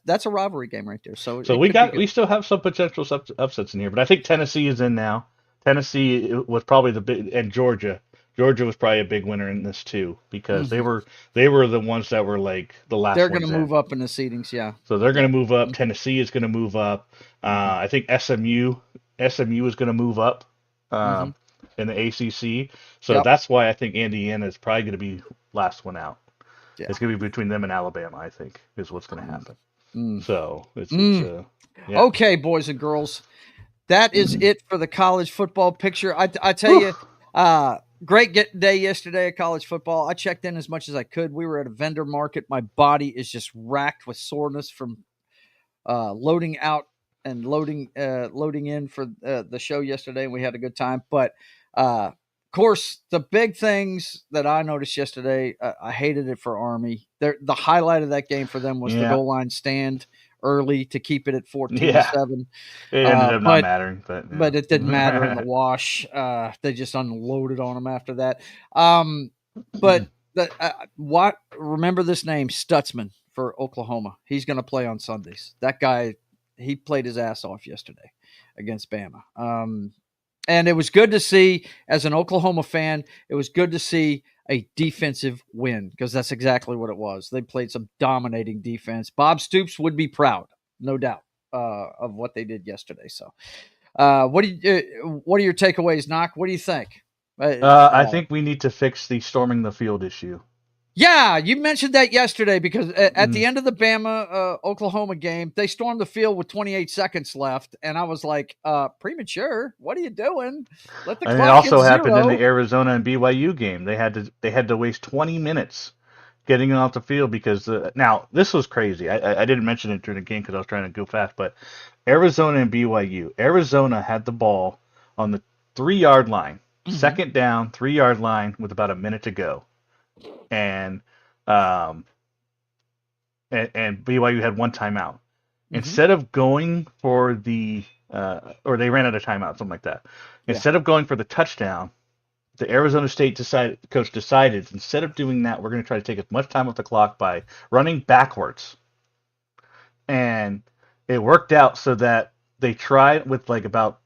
that's a rivalry game right there. So we still have some potential upsets in here, but I think Tennessee is in now. Tennessee was probably the big, and Georgia. Georgia was probably a big winner in this too because they were the ones that were like the last. They're going to move up in the seedings, yeah. So they're going to move up. Tennessee is going to move up. I think SMU is going to move up in the ACC. So that's why I think Indiana is probably going to be last one out. Yeah. It's going to be between them and Alabama, I think, is what's going to happen. So it's okay, boys and girls, that is it for the college football picture. I tell you. Great day yesterday at college football. I checked in as much as I could. We were at a vendor market. My body is just racked with soreness from loading out and loading in for the show yesterday. And we had a good time. But of course, the big things that I noticed yesterday, I hated it for Army. The highlight of that game for them was the goal line stand early to keep it at 14-7. It ended up not mattering, but it didn't matter in the wash. They just unloaded on them after that. But remember this name, Stutzman for Oklahoma. He's going to play on Sundays. That guy, he played his ass off yesterday against Bama. And it was good to see, as an Oklahoma fan, it was good to see a defensive win, because that's exactly what it was. They played some dominating defense. Bob Stoops would be proud, no doubt, of what they did yesterday. So, what are your takeaways, Knock? What do you think? I think we need to fix the storming the field issue. Yeah, you mentioned that yesterday, because at the end of the Bama Oklahoma game, they stormed the field with 28 seconds left, and I was like, premature. What are you doing? Let the clock it also hit happened zero. in the Arizona and BYU game. They had to waste 20 minutes getting off the field because now this was crazy. I didn't mention it during the game because I was trying to go fast, but Arizona and BYU. Arizona had the ball on the 3-yard line, second down, 3-yard line with about a minute to go. And BYU had one timeout. Instead of going for the or they ran out of timeout, something like that. Instead of going for the touchdown, the Arizona State coach decided, instead of doing that, we're going to try to take as much time off the clock by running backwards. And it worked out so that they tried with like about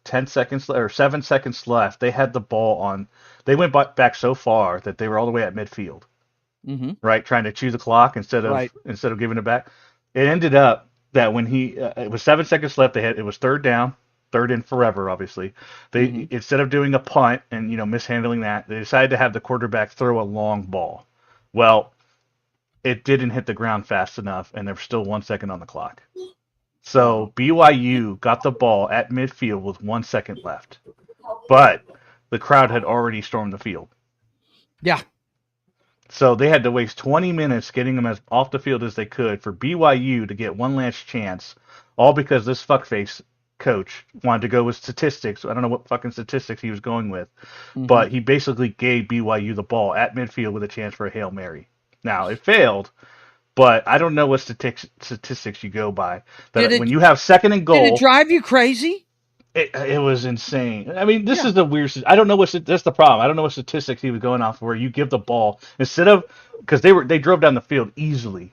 10 seconds or 7 seconds left. They had the ball on. They went back so far that they were all the way at midfield, right? Trying to chew the clock instead of giving it back. It ended up that when it was 7 seconds left, it was third down, third and forever. Obviously, they instead of doing a punt and mishandling that, they decided to have the quarterback throw a long ball. Well, it didn't hit the ground fast enough, and there was still 1 second on the clock. So BYU got the ball at midfield with 1 second left, but the crowd had already stormed the field. Yeah. So they had to waste 20 minutes getting them as off the field as they could for BYU to get one last chance, all because this fuckface coach wanted to go with statistics. I don't know what fucking statistics he was going with, but he basically gave BYU the ball at midfield with a chance for a Hail Mary. Now, it failed, but I don't know what statistics you go by. When you have second and goal... Did it drive you crazy? It was insane. I mean, this is the weird... I don't know that's the problem. I don't know what statistics he was going off where you give the ball instead of... Because they drove down the field easily,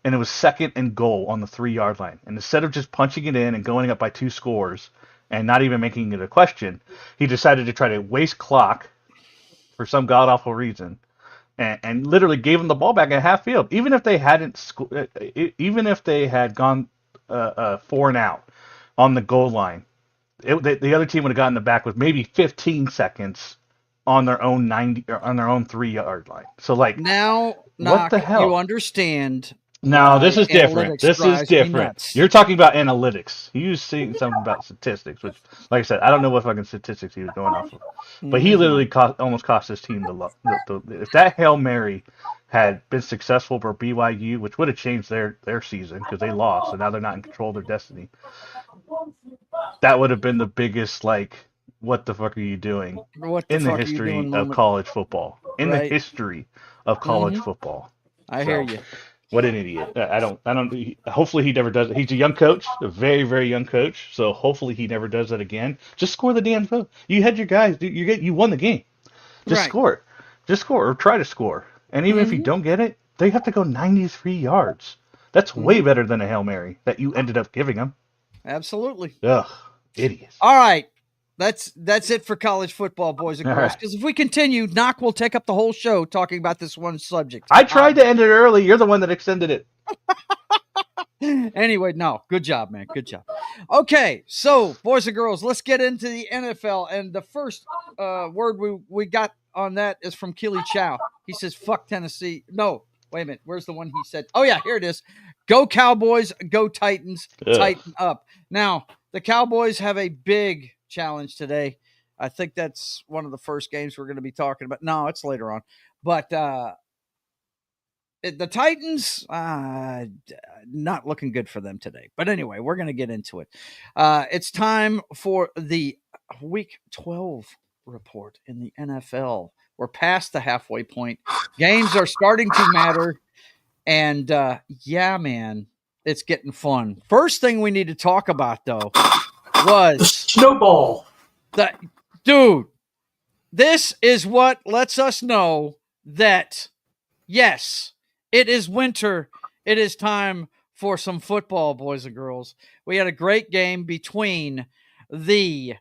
and it was second and goal on the 3-yard line. And instead of just punching it in and going up by 2 scores and not even making it a question, he decided to try to waste clock for some god-awful reason. And literally gave them the ball back at half field. Even if they had gone 4 and out on the goal line, the other team would have gotten the back with maybe 15 seconds on their own 3-yard line. So what the hell? You understand? No, this is different. This is different. You're talking about analytics. He was saying something about statistics, which, like I said, I don't know what fucking statistics he was going off of. But he literally almost cost his team if that Hail Mary had been successful for BYU, which would have changed their season because they lost, so now they're not in control of their destiny. That would have been the biggest, what the fuck are you doing in the history of college football? In the history of college football. I hear you. What an idiot. Hopefully he never does it. He's a young coach, a very, very young coach. So hopefully he never does that again. Just score the damn vote. You had your guys. You won the game. Just score. Just score or try to score. And even if you don't get it, they have to go 93 yards. That's way better than a Hail Mary that you ended up giving them. Absolutely. Ugh, idiots. All right. That's it for college football, boys and girls. Because if we continue, Knock will take up the whole show talking about this one subject. I tried to end it early. You're the one that extended it. Anyway, no. Good job, man. Good job. Okay, so, boys and girls, let's get into the NFL. And the first word we got on that is from Keely Chow. He says, fuck Tennessee. No, wait a minute. Where's the one he said? Oh, yeah, here it is. Go Cowboys, go Titans, tighten up. Now, the Cowboys have a big challenge today. I think that's one of the first games we're going to be talking about. No, it's later on. But the Titans, not looking good for them today. But anyway, we're going to get into it. It's time for the Week 12 report in the NFL. We're past the halfway point. Games are starting to matter. And yeah, man, it's getting fun. First thing we need to talk about, though, was the snowball. Dude, this is what lets us know that, yes, it is winter. It is time for some football, boys and girls. We had a great game between the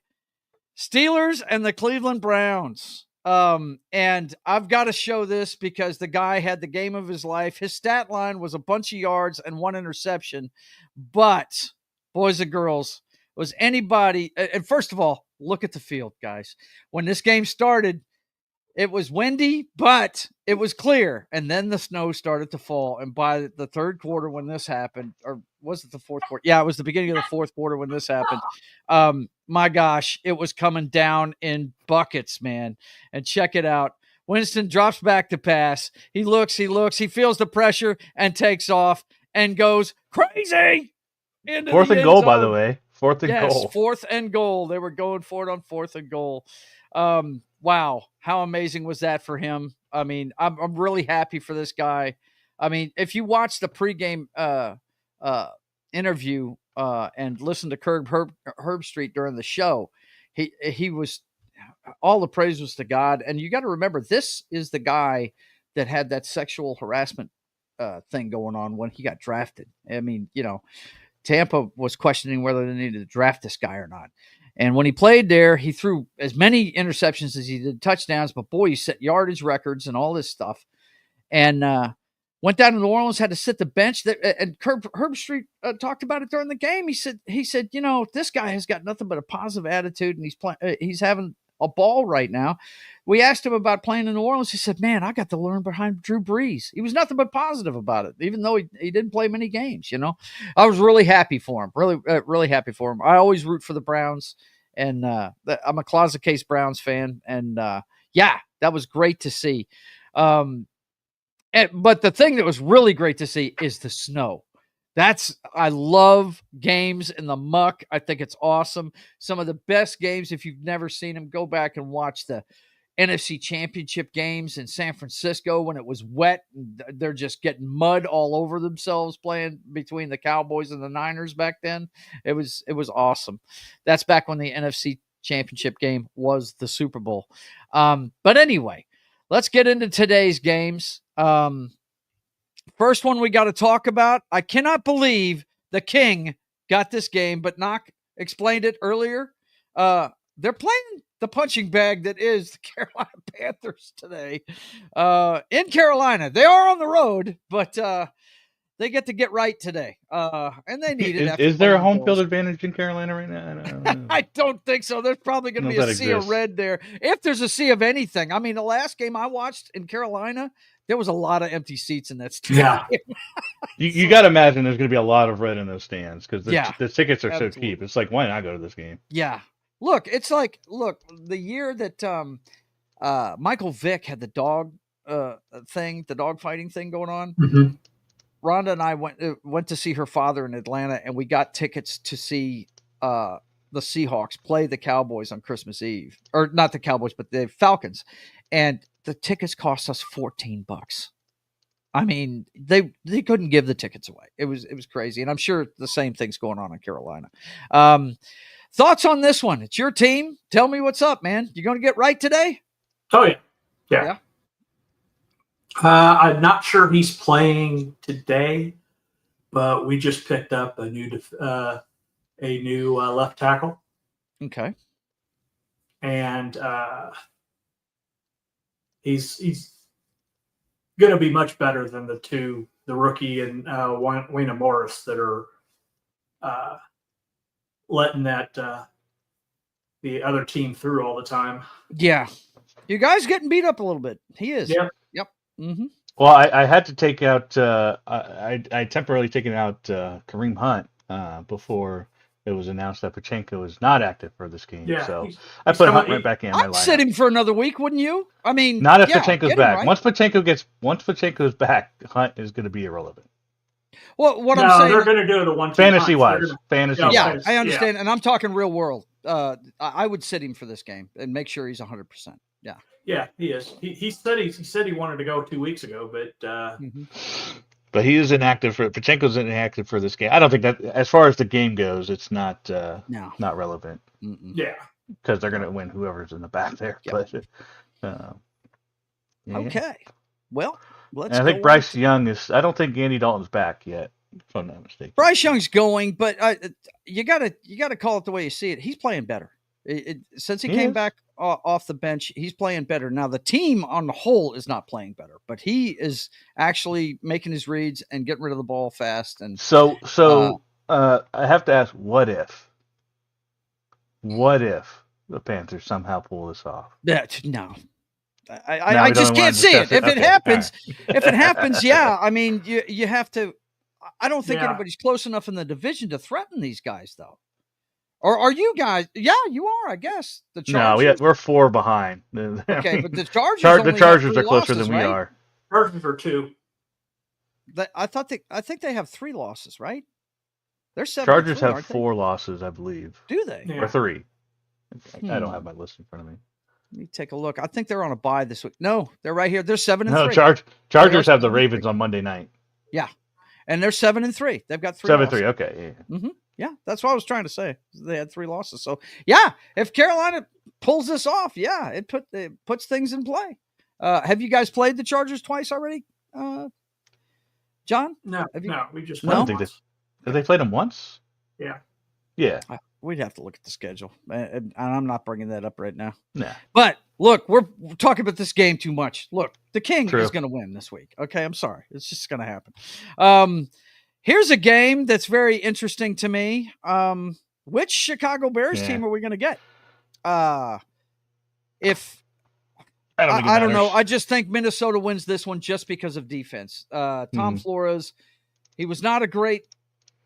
Steelers and the Cleveland Browns. And I've got to show this because the guy had the game of his life. His stat line was a bunch of yards and 1 interception. But, boys and girls, was anybody – and first of all, look at the field, guys. When this game started, it was windy, but it was clear. And then the snow started to fall. And by the third quarter when this happened, or was it the fourth quarter? Yeah, it was the beginning of the fourth quarter when this happened. My gosh, it was coming down in buckets, man. And check it out. Winston drops back to pass. He looks, he feels the pressure and takes off and goes crazy. Fourth and goal, by the way. Fourth and goal. Yes, 4th and goal. They were going for it on 4th and goal. Wow, how amazing was that for him? I mean, I'm really happy for this guy. I mean, if you watch the pregame interview and listen to Herbstreit during the show, he was all the praise was to God. And you got to remember, this is the guy that had that sexual harassment thing going on when he got drafted. I mean, you know, Tampa was questioning whether they needed to draft this guy or not. And when he played there, he threw as many interceptions as he did touchdowns, but boy, he set yardage records and all this stuff. And went down to New Orleans, had to sit the bench. And Herbstreit talked about it during the game. He said, you know, this guy has got nothing but a positive attitude, and he's having a ball right now. We asked him about playing in New Orleans. He said, man, I got to learn behind Drew Brees. He was nothing but positive about it, even though he didn't play many games, you know. I was really happy for him, really happy for hm. I always root for the Browns, and I'm a closet case Browns fan, and yeah, that was great to see. But the thing that was really great to see is the snow. I love games in the muck. I think it's awesome. Some of the best games, if you've never seen them, go back and watch the NFC Championship games in San Francisco when it was wet. They're just getting mud all over themselves playing between the Cowboys and the Niners back then. It was awesome. That's back when the NFC Championship game was the Super Bowl. But anyway, let's get into today's games. First one we got to talk about. I cannot believe the King got this game, but Knock explained it earlier. They're playing the punching bag that is the Carolina Panthers today in Carolina. They are on the road, but they get to get right today, and they need it. Is there a home field advantage in Carolina right now? I don't think so. There's probably going to be a sea of red there. If there's a sea of anything. I mean, the last game I watched in Carolina, there was a lot of empty seats in that stadium. Yeah. You got to imagine there's going to be a lot of red in those stands because the tickets are so cheap. It's like, why not go to this game? Yeah. Look, the year that Michael Vick had the dog the dog fighting thing going on. Mm-hmm. Rhonda and I went to see her father in Atlanta, and we got tickets to see the Seahawks play the Cowboys on Christmas Eve. Or not the Cowboys, but the Falcons. And the tickets cost us $14. I mean, they couldn't give the tickets away. It was crazy. And I'm sure the same thing's going on in Carolina. Thoughts on this one? It's your team. Tell me what's up, man. You going to get right today? Oh, yeah. Yeah. I'm not sure he's playing today, but we just picked up a new left tackle. Okay. And he's going to be much better than the rookie and Wayne Morris that are letting that the other team through all the time. Yeah. You guys getting beat up a little bit. He is. Yeah. Yep. Mm-hmm. Well, I had to take out I temporarily taken out Kareem Hunt before it was announced that Pachenko is not active for this game. Yeah, so he's I put coming- Hunt right back in my I'd lineup. sit him for another week, wouldn't you? I mean, Not if yeah, Pachenko's get him, back. right? Once Pachenko's back, Hunt is going to be irrelevant. Well, what no, I'm saying, they're going to do the 1-2 Fantasy punch. wise, fantasy yeah, wise. I understand, and I'm talking real world. I would sit him for this game and make sure he's 100%. Yeah. Yeah, he is. He said he wanted to go 2 weeks ago, but But he is inactive for Pachenko's inactive for this game. I don't think that, as far as the game goes, it's not not relevant. Yeah, because they're going to win whoever's in the back there. Yep. But yeah. Okay, well, let's. And I think Bryce Young is. I don't think Andy Dalton's back yet, if I'm not mistaken. Bryce Young's going, but you gotta call it the way you see it. He's playing better. Since he came back off the bench, he's playing better. Now the team on the whole is not playing better, but he is actually making his reads and getting rid of the ball fast. And so I have to ask, what if the Panthers somehow pull this off? No. I just can't see it. If it happens, if it happens, yeah. I mean, you have to. I don't think anybody's close enough in the division to threaten these guys, though. Or are you guys? Yeah, you are. I guess the Chargers. No, we're 4 behind. Okay, but the Chargers. The Chargers are closer losses, than we are. Chargers are 2. I think they have 3 losses, right? They're 7. Chargers have 4 losses, I believe. Do they? Yeah. Or 3. I don't have my list in front of me. Let me take a look. I think they're on a bye this week. No, they're right here. They're 7-3. No, Chargers have the Ravens on Monday night. Yeah, and they're 7-3. They've got 3. 7-3. Okay. Yeah. Mm-hmm. Yeah, that's what I was trying to say. They had 3 losses. So yeah, if Carolina pulls this off, yeah, it puts things in play. Have you guys played the Chargers twice already, John? No, we just played. I don't think they played them once. Yeah. We'd have to look at the schedule, and I'm not bringing that up right now. Nah. But look, we're talking about this game too much. Look, the King True. is going to win this week. Okay, I'm sorry, it's just going to happen. Here's a game that's very interesting to me. Which Chicago Bears team are we going to get? If I don't know, I just think Minnesota wins this one just because of defense. Tom Flores, he was not a great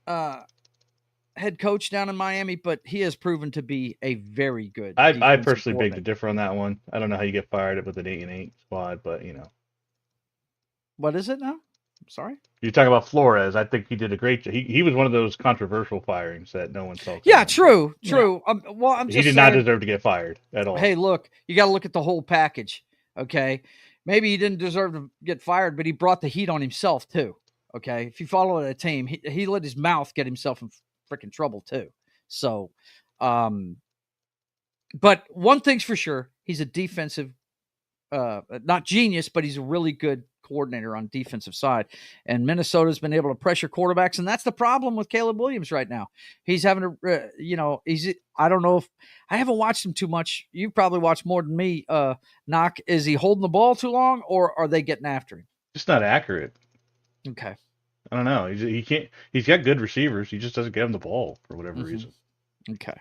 head coach down in Miami, but he has proven to be a very good. I personally beg to differ on that one. I don't know how you get fired with an 8-8 squad, but you know. What is it now? I'm sorry. You're talking about Flores. I think he did a great job. He was one of those controversial firings that no one saw. Yeah, true. Yeah. I'm just he did not deserve to get fired at all. Hey, look, you got to look at the whole package. Okay, maybe he didn't deserve to get fired, but he brought the heat on himself too. Okay, if you follow a team, he let his mouth get himself in freaking trouble too. So, but one thing's for sure, he's a defensive, not genius, but he's a really good coordinator on defensive side. And Minnesota's been able to pressure quarterbacks, and that's the problem with Caleb Williams right now. He's having to, I don't know if I haven't watched him too much. You've probably watched more than me. Knock, is he holding the ball too long, or are they getting after him? Just not accurate. Okay. I don't know. He can't. He's got good receivers. He just doesn't get him the ball for whatever reason. Okay.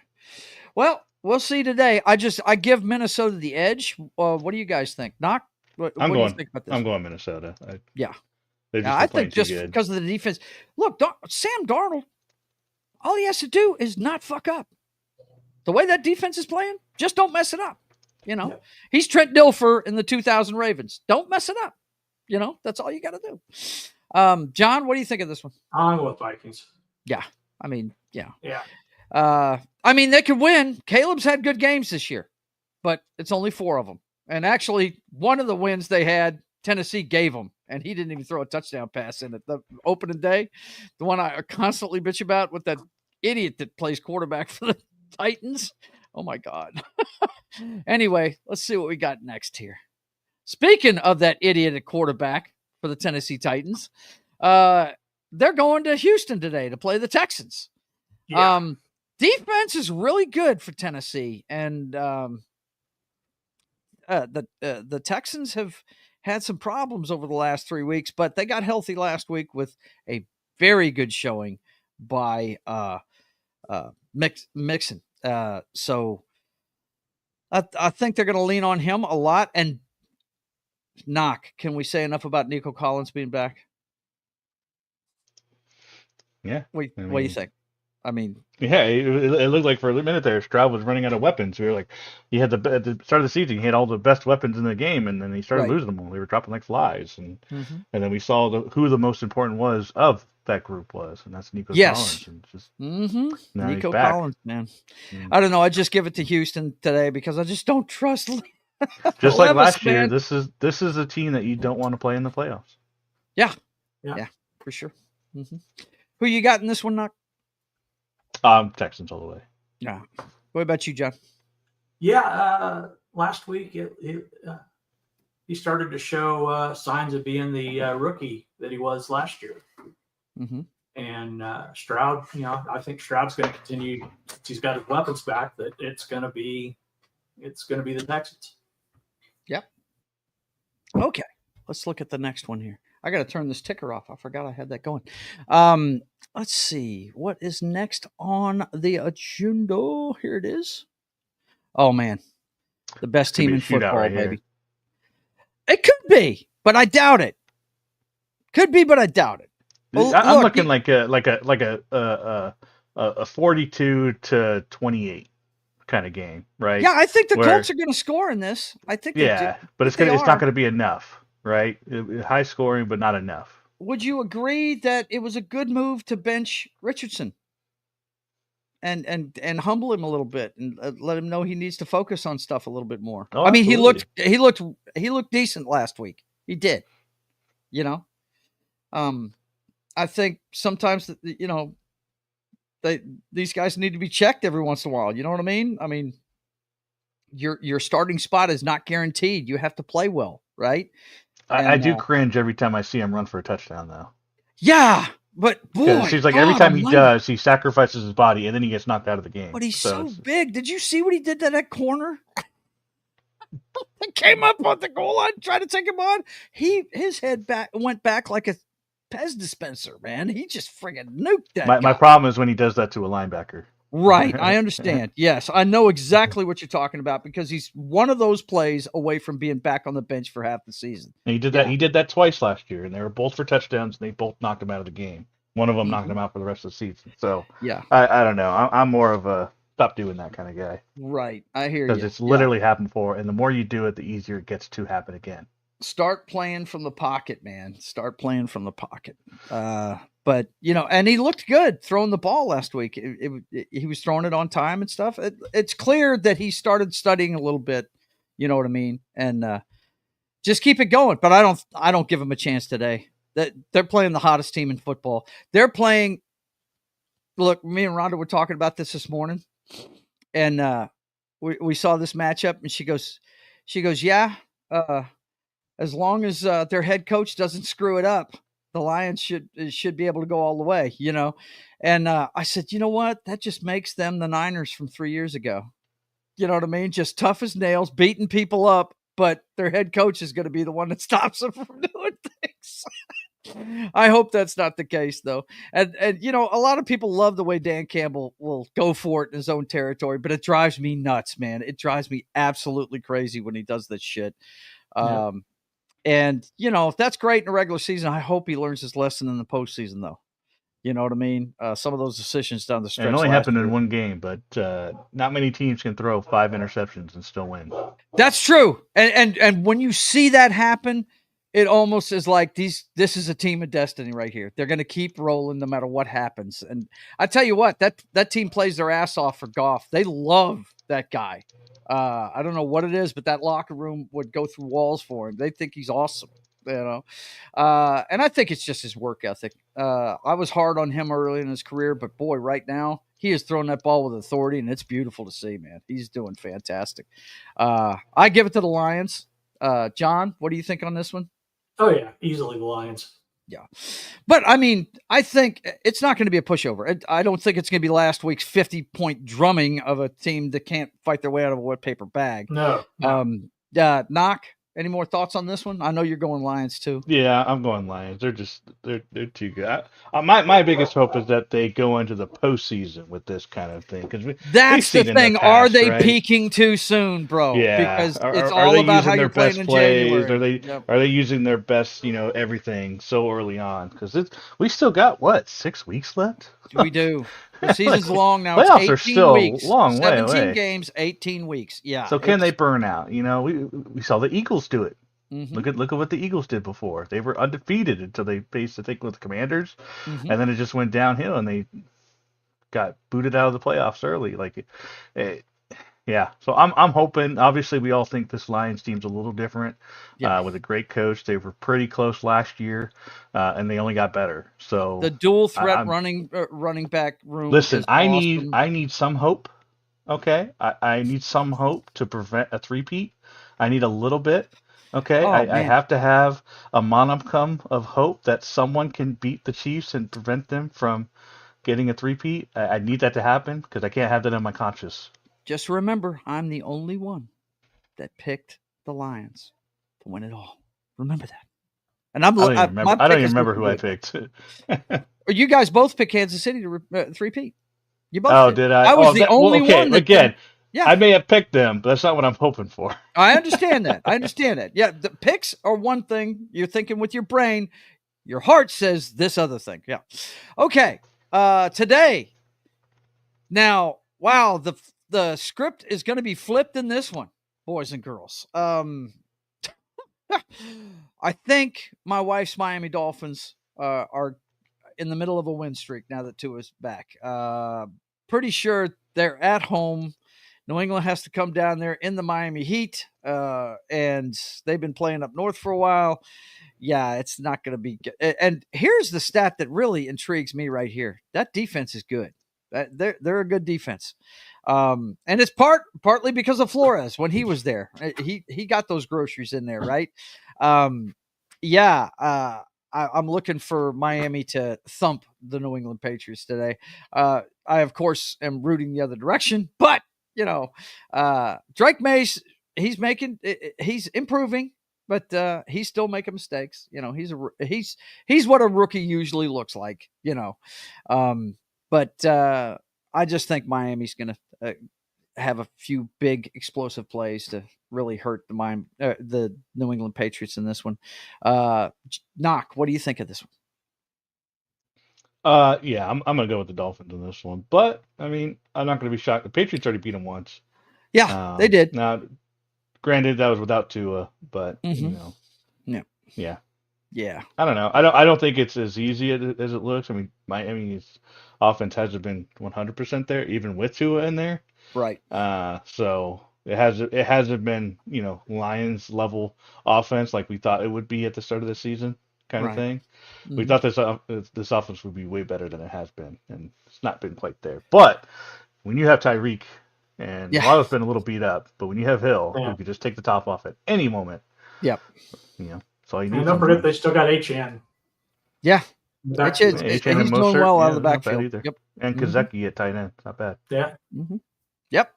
Well, we'll see today. I give Minnesota the edge. What do you guys think? Knock. What do you think about this? I'm going Minnesota. I think just because of the defense. Look, Sam Darnold, all he has to do is not fuck up. The way that defense is playing, just don't mess it up. He's Trent Dilfer in the 2000 Ravens. Don't mess it up. That's all you got to do. John, what do you think of this one? I'm going with Vikings. Yeah. I mean, yeah. Yeah. They could win. Caleb's had good games this year, but it's only 4 of them. And actually, one of the wins they had, Tennessee gave him, and he didn't even throw a touchdown pass in it. The opening day, the one I constantly bitch about with that idiot that plays quarterback for the Titans. Oh, my God. Anyway, let's see what we got next here. Speaking of that idiot at quarterback for the Tennessee Titans, they're going to Houston today to play the Texans. Yeah. Defense is really good for Tennessee, and the Texans have had some problems over the last 3 weeks, but they got healthy last week with a very good showing by Mixon. So I think they're going to lean on him a lot. And Knock, can we say enough about Nico Collins being back? Yeah. What do you think? I mean, yeah, it looked like for a minute there, Stroud was running out of weapons. We were like, he had at the start of the season, he had all the best weapons in the game, and then he started losing them all. They were dropping like flies, and then we saw who the most important was of that group was, and that's Nico Collins. And just now Nico Collins, man. I don't know. I just give it to Houston today because I just don't trust. Just like last year, this is a team that you don't want to play in the playoffs. Yeah, for sure. Who you got in this one, Knock? Texans all the way. Yeah. What about you, John? Yeah, last week he started to show signs of being the rookie that he was last year. And Stroud, I think Stroud's going to continue. He's got his weapons back. That it's going to be the Texans. Yep. Okay, let's look at the next one here. I got to turn this ticker off. I forgot I had that going. Let's see. What is next on the agenda? Here it is. Oh, man. The best team in football, right, baby. It could be, but I doubt it. Could be, but I doubt it. Well, I'm looking like a 42-28 kind of game, right? Yeah, I think the Colts are going to score in this. I think. Yeah, but it's not going to be enough. Right? High scoring, but not enough. Would you agree that it was a good move to bench Richardson and humble him a little bit and let him know he needs to focus on stuff a little bit more? Oh, I mean, absolutely. he looked decent last week. He did. I think sometimes these guys need to be checked every once in a while. You know what I mean? I mean, your starting spot is not guaranteed. You have to play well, right? I do cringe every time I see him run for a touchdown, though. Yeah, but boy, it seems like every time he does, he sacrifices his body, and then he gets knocked out of the game. But he's so big. Did you see what he did to that corner? He came up on the goal line, tried to take him on. His head went back like a Pez dispenser, man. He just friggin' nuked that guy. My problem is when he does that to a linebacker. Right, I understand. Yes, I know exactly what you're talking about because he's one of those plays away from being back on the bench for half the season. And he did that. He did that twice last year, and they were both for touchdowns, and they both knocked him out of the game. One of them knocked him out for the rest of the season. So yeah, I don't know. I'm more of a stop doing that kind of guy. Right, I hear you. Because it's literally happened before, and the more you do it, the easier it gets to happen again. Start playing from the pocket, man. Start playing from the pocket. But, and he looked good throwing the ball last week. He was throwing it on time and stuff. It's clear that he started studying a little bit. You know what I mean? And just keep it going. But I don't give him a chance today. They're playing the hottest team in football. They're playing. Look, me and Rhonda were talking about this morning, and we saw this matchup, and she goes, yeah. As long as their head coach doesn't screw it up, the Lions should be able to go all the way, And I said, you know what? That just makes them the Niners from 3 years ago. You know what I mean? Just tough as nails, beating people up, but their head coach is going to be the one that stops them from doing things. I hope that's not the case, though. And a lot of people love the way Dan Campbell will go for it in his own territory, but it drives me nuts, man. It drives me absolutely crazy when he does this shit. Yeah. And, if that's great in the regular season, I hope he learns his lesson in the postseason, though. You know what I mean? Some of those decisions down the stretch. It only happened in one game, but not many teams can throw 5 interceptions and still win. That's true. And when you see that happen, it almost is like this is a team of destiny right here. They're going to keep rolling no matter what happens. And I tell you what, that team plays their ass off for Goff. They love that guy. I don't know what it is, but that locker room would go through walls for him. They think he's awesome, And I think it's just his work ethic. I was hard on him early in his career, but boy, right now he is throwing that ball with authority, and it's beautiful to see, man. He's doing fantastic. I give it to the Lions. John, what do you think on this one? Oh yeah, easily the Lions. Yeah. But I mean, I think it's not going to be a pushover. I don't think it's going to be last week's 50-point drumming of a team that can't fight their way out of a wet paper bag. No. Knock, any more thoughts on this one? I know you're going Lions too. Yeah, I'm going Lions. They're too good. My biggest hope is that they go into the postseason with this kind of thing. That's the thing. Are they peaking too soon, bro? Yeah. Because it's all about how you're playing in January. Are they using their best, everything so early on? Because we still got, 6 weeks left? We do. The season's long now. Playoffs it's 18 are still weeks. long 17 way away. games, 18 weeks. Yeah. So can they burn out? We saw the Eagles do it. Mm-hmm. Look at what the Eagles did before. They were undefeated until they faced, I think, with the Commanders, mm-hmm. and then it just went downhill, and they got booted out of the playoffs early. Yeah. So I'm hoping. Obviously, we all think this Lions team's a little different. With a great coach, they were pretty close last year, and they only got better. So the dual threat running back room. Listen, is awesome. I need some hope. Okay, I need some hope to prevent a three-peat. I need a little bit. Okay, I have to have a modicum of hope that someone can beat the Chiefs and prevent them from getting a three-peat. I need that to happen because I can't have that in my conscience. Just remember, I'm the only one that picked the Lions to win it all. Remember that. And I don't even remember who I picked. You guys both picked Kansas City to three-peat. You both Oh, did I? I was the only one that again. Yeah. I may have picked them, but that's not what I'm hoping for. I understand that. Yeah, the picks are one thing. You're thinking with your brain. Your heart says this other thing. Yeah. Okay. Today. Now, wow, the script is going to be flipped in this one, boys and girls. I think my wife's Miami Dolphins are in the middle of a win streak now that Tua's back. Pretty sure they're at home. New England has to come down there in the Miami Heat, and they've been playing up north for a while. Yeah, it's not going to be good. And here's the stat that really intrigues me right here. That defense is good. They're a good defense. And it's partly because of Flores when he was there. He got those groceries in there, right? I'm looking for Miami to thump the New England Patriots today. I, of course, am rooting the other direction, but Drake Mays, he's improving, but he's still making mistakes. He's what a rookie usually looks like. But I just think Miami's going to have a few big explosive plays to really hurt the New England Patriots in this one. Knock, what do you think of this one? Yeah, I'm going to go with the Dolphins in this one. But, I mean, I'm not going to be shocked. The Patriots already beat them once. Yeah, they did. Now, granted, that was without Tua, but, Yeah. I don't know. I don't think it's as easy as it looks. I mean, Miami's offense hasn't been 100% there, even with Tua in there. Right. So it hasn't been, Lions level offense like we thought it would be at the start of the season kind of thing. Mm-hmm. We thought this offense would be way better than it has been, and it's not been quite there. But when you have Tyreek, and Waddle's been a little beat up, but when you have Hill, who could just take the top off at any moment. Yep. That's all you need. And don't forget they still got HN. Yeah. HN he's doing well out of the backfield. Either. Yep. And Kazeki at tight end. Not bad. Yeah. Mm-hmm. Yep.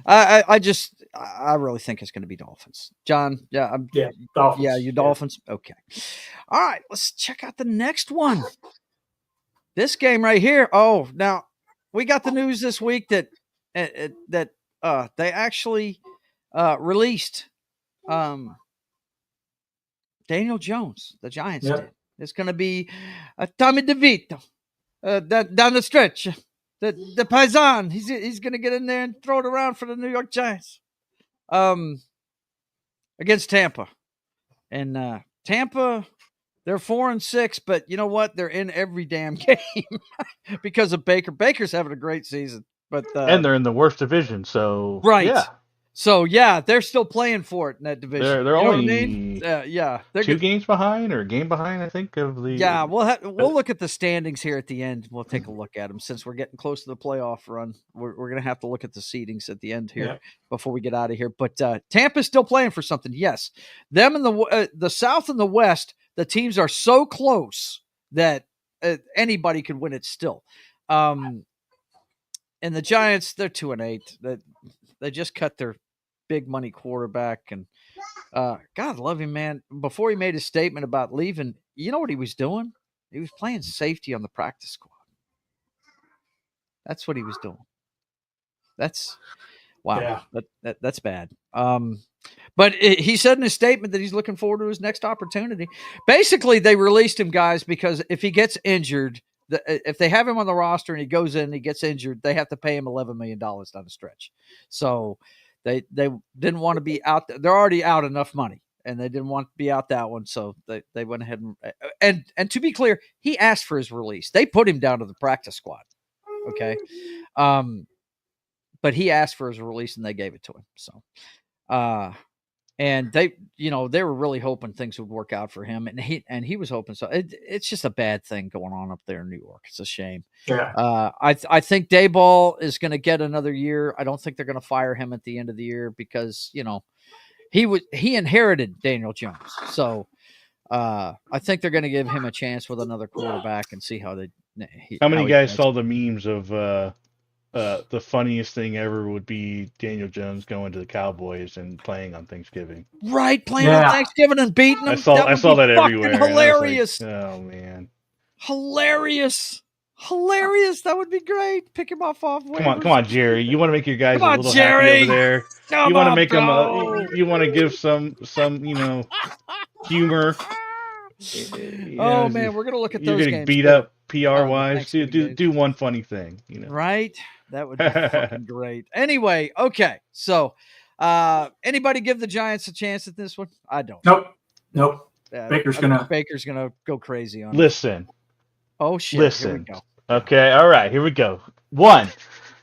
I really think it's going to be Dolphins. John, Dolphins. Yeah, you Dolphins. Yeah. Okay. All right, let's check out the next one. This game right here. Oh, now we got the news this week that they actually released Daniel Jones. The Giants did. It's going to be Tommy DeVito down the stretch. The Paisan, he's going to get in there and throw it around for the New York Giants against Tampa. And Tampa, they're 4-6, but you know what? They're in every damn game because of Baker. Baker's having a great season. And they're in the worst division, so right. Yeah. So they're still playing for it in that division. They're only they're 2 games behind or a game behind, I think, of the. Yeah, we'll look at the standings here at the end. We'll take a look at them since we're getting close to the playoff run. We're going to have to look at the seedings at the end here before we get out of here. But Tampa's still playing for something. Yes, them in the South and the West, the teams are so close that anybody could win it still. And the Giants, they're 2-8. They just cut their big money quarterback, and God love him, man. Before he made his statement about leaving, you know what he was doing? He was playing safety on the practice squad. That's what he was doing. That's wow. Yeah. That's bad. But he said in his statement that he's looking forward to his next opportunity. Basically, they released him, guys, because if he gets injured, if they have him on the roster and he goes in and he gets injured, they have to pay him $11 million down the stretch. So they didn't want to be out. They're already out enough money, and they didn't want to be out that one. So they went ahead and to be clear, he asked for his release. They put him down to the practice squad. Okay. But he asked for his release and they gave it to him. So, and they were really hoping things would work out for him, and he was hoping so. It's just a bad thing going on up there in New York. It's a shame. Yeah. I think Daboll is going to get another year. I don't think they're going to fire him at the end of the year because he inherited Daniel Jones. So I think they're going to give him a chance with another quarterback and see how they. How many guys saw the memes of the funniest thing ever would be Daniel Jones going to the Cowboys and playing on Thanksgiving? Right, playing on Thanksgiving and beating them. I saw that everywhere. Hilarious. Like, oh man. Hilarious. That would be great. Pick him off waivers. Come on, Jerry. You want to make your guys a little happy over there. You want to make them. You want to give some humor. Man, we're gonna look at those games. You're getting beat up PR wise. Do one funny thing. Right? That would be fucking great. Anyway, okay. So, anybody give the Giants a chance at this one? I don't. Nope. Baker's gonna go crazy on. Listen. Oh shit. Listen. Here we go. Okay. All right. Here we go. One.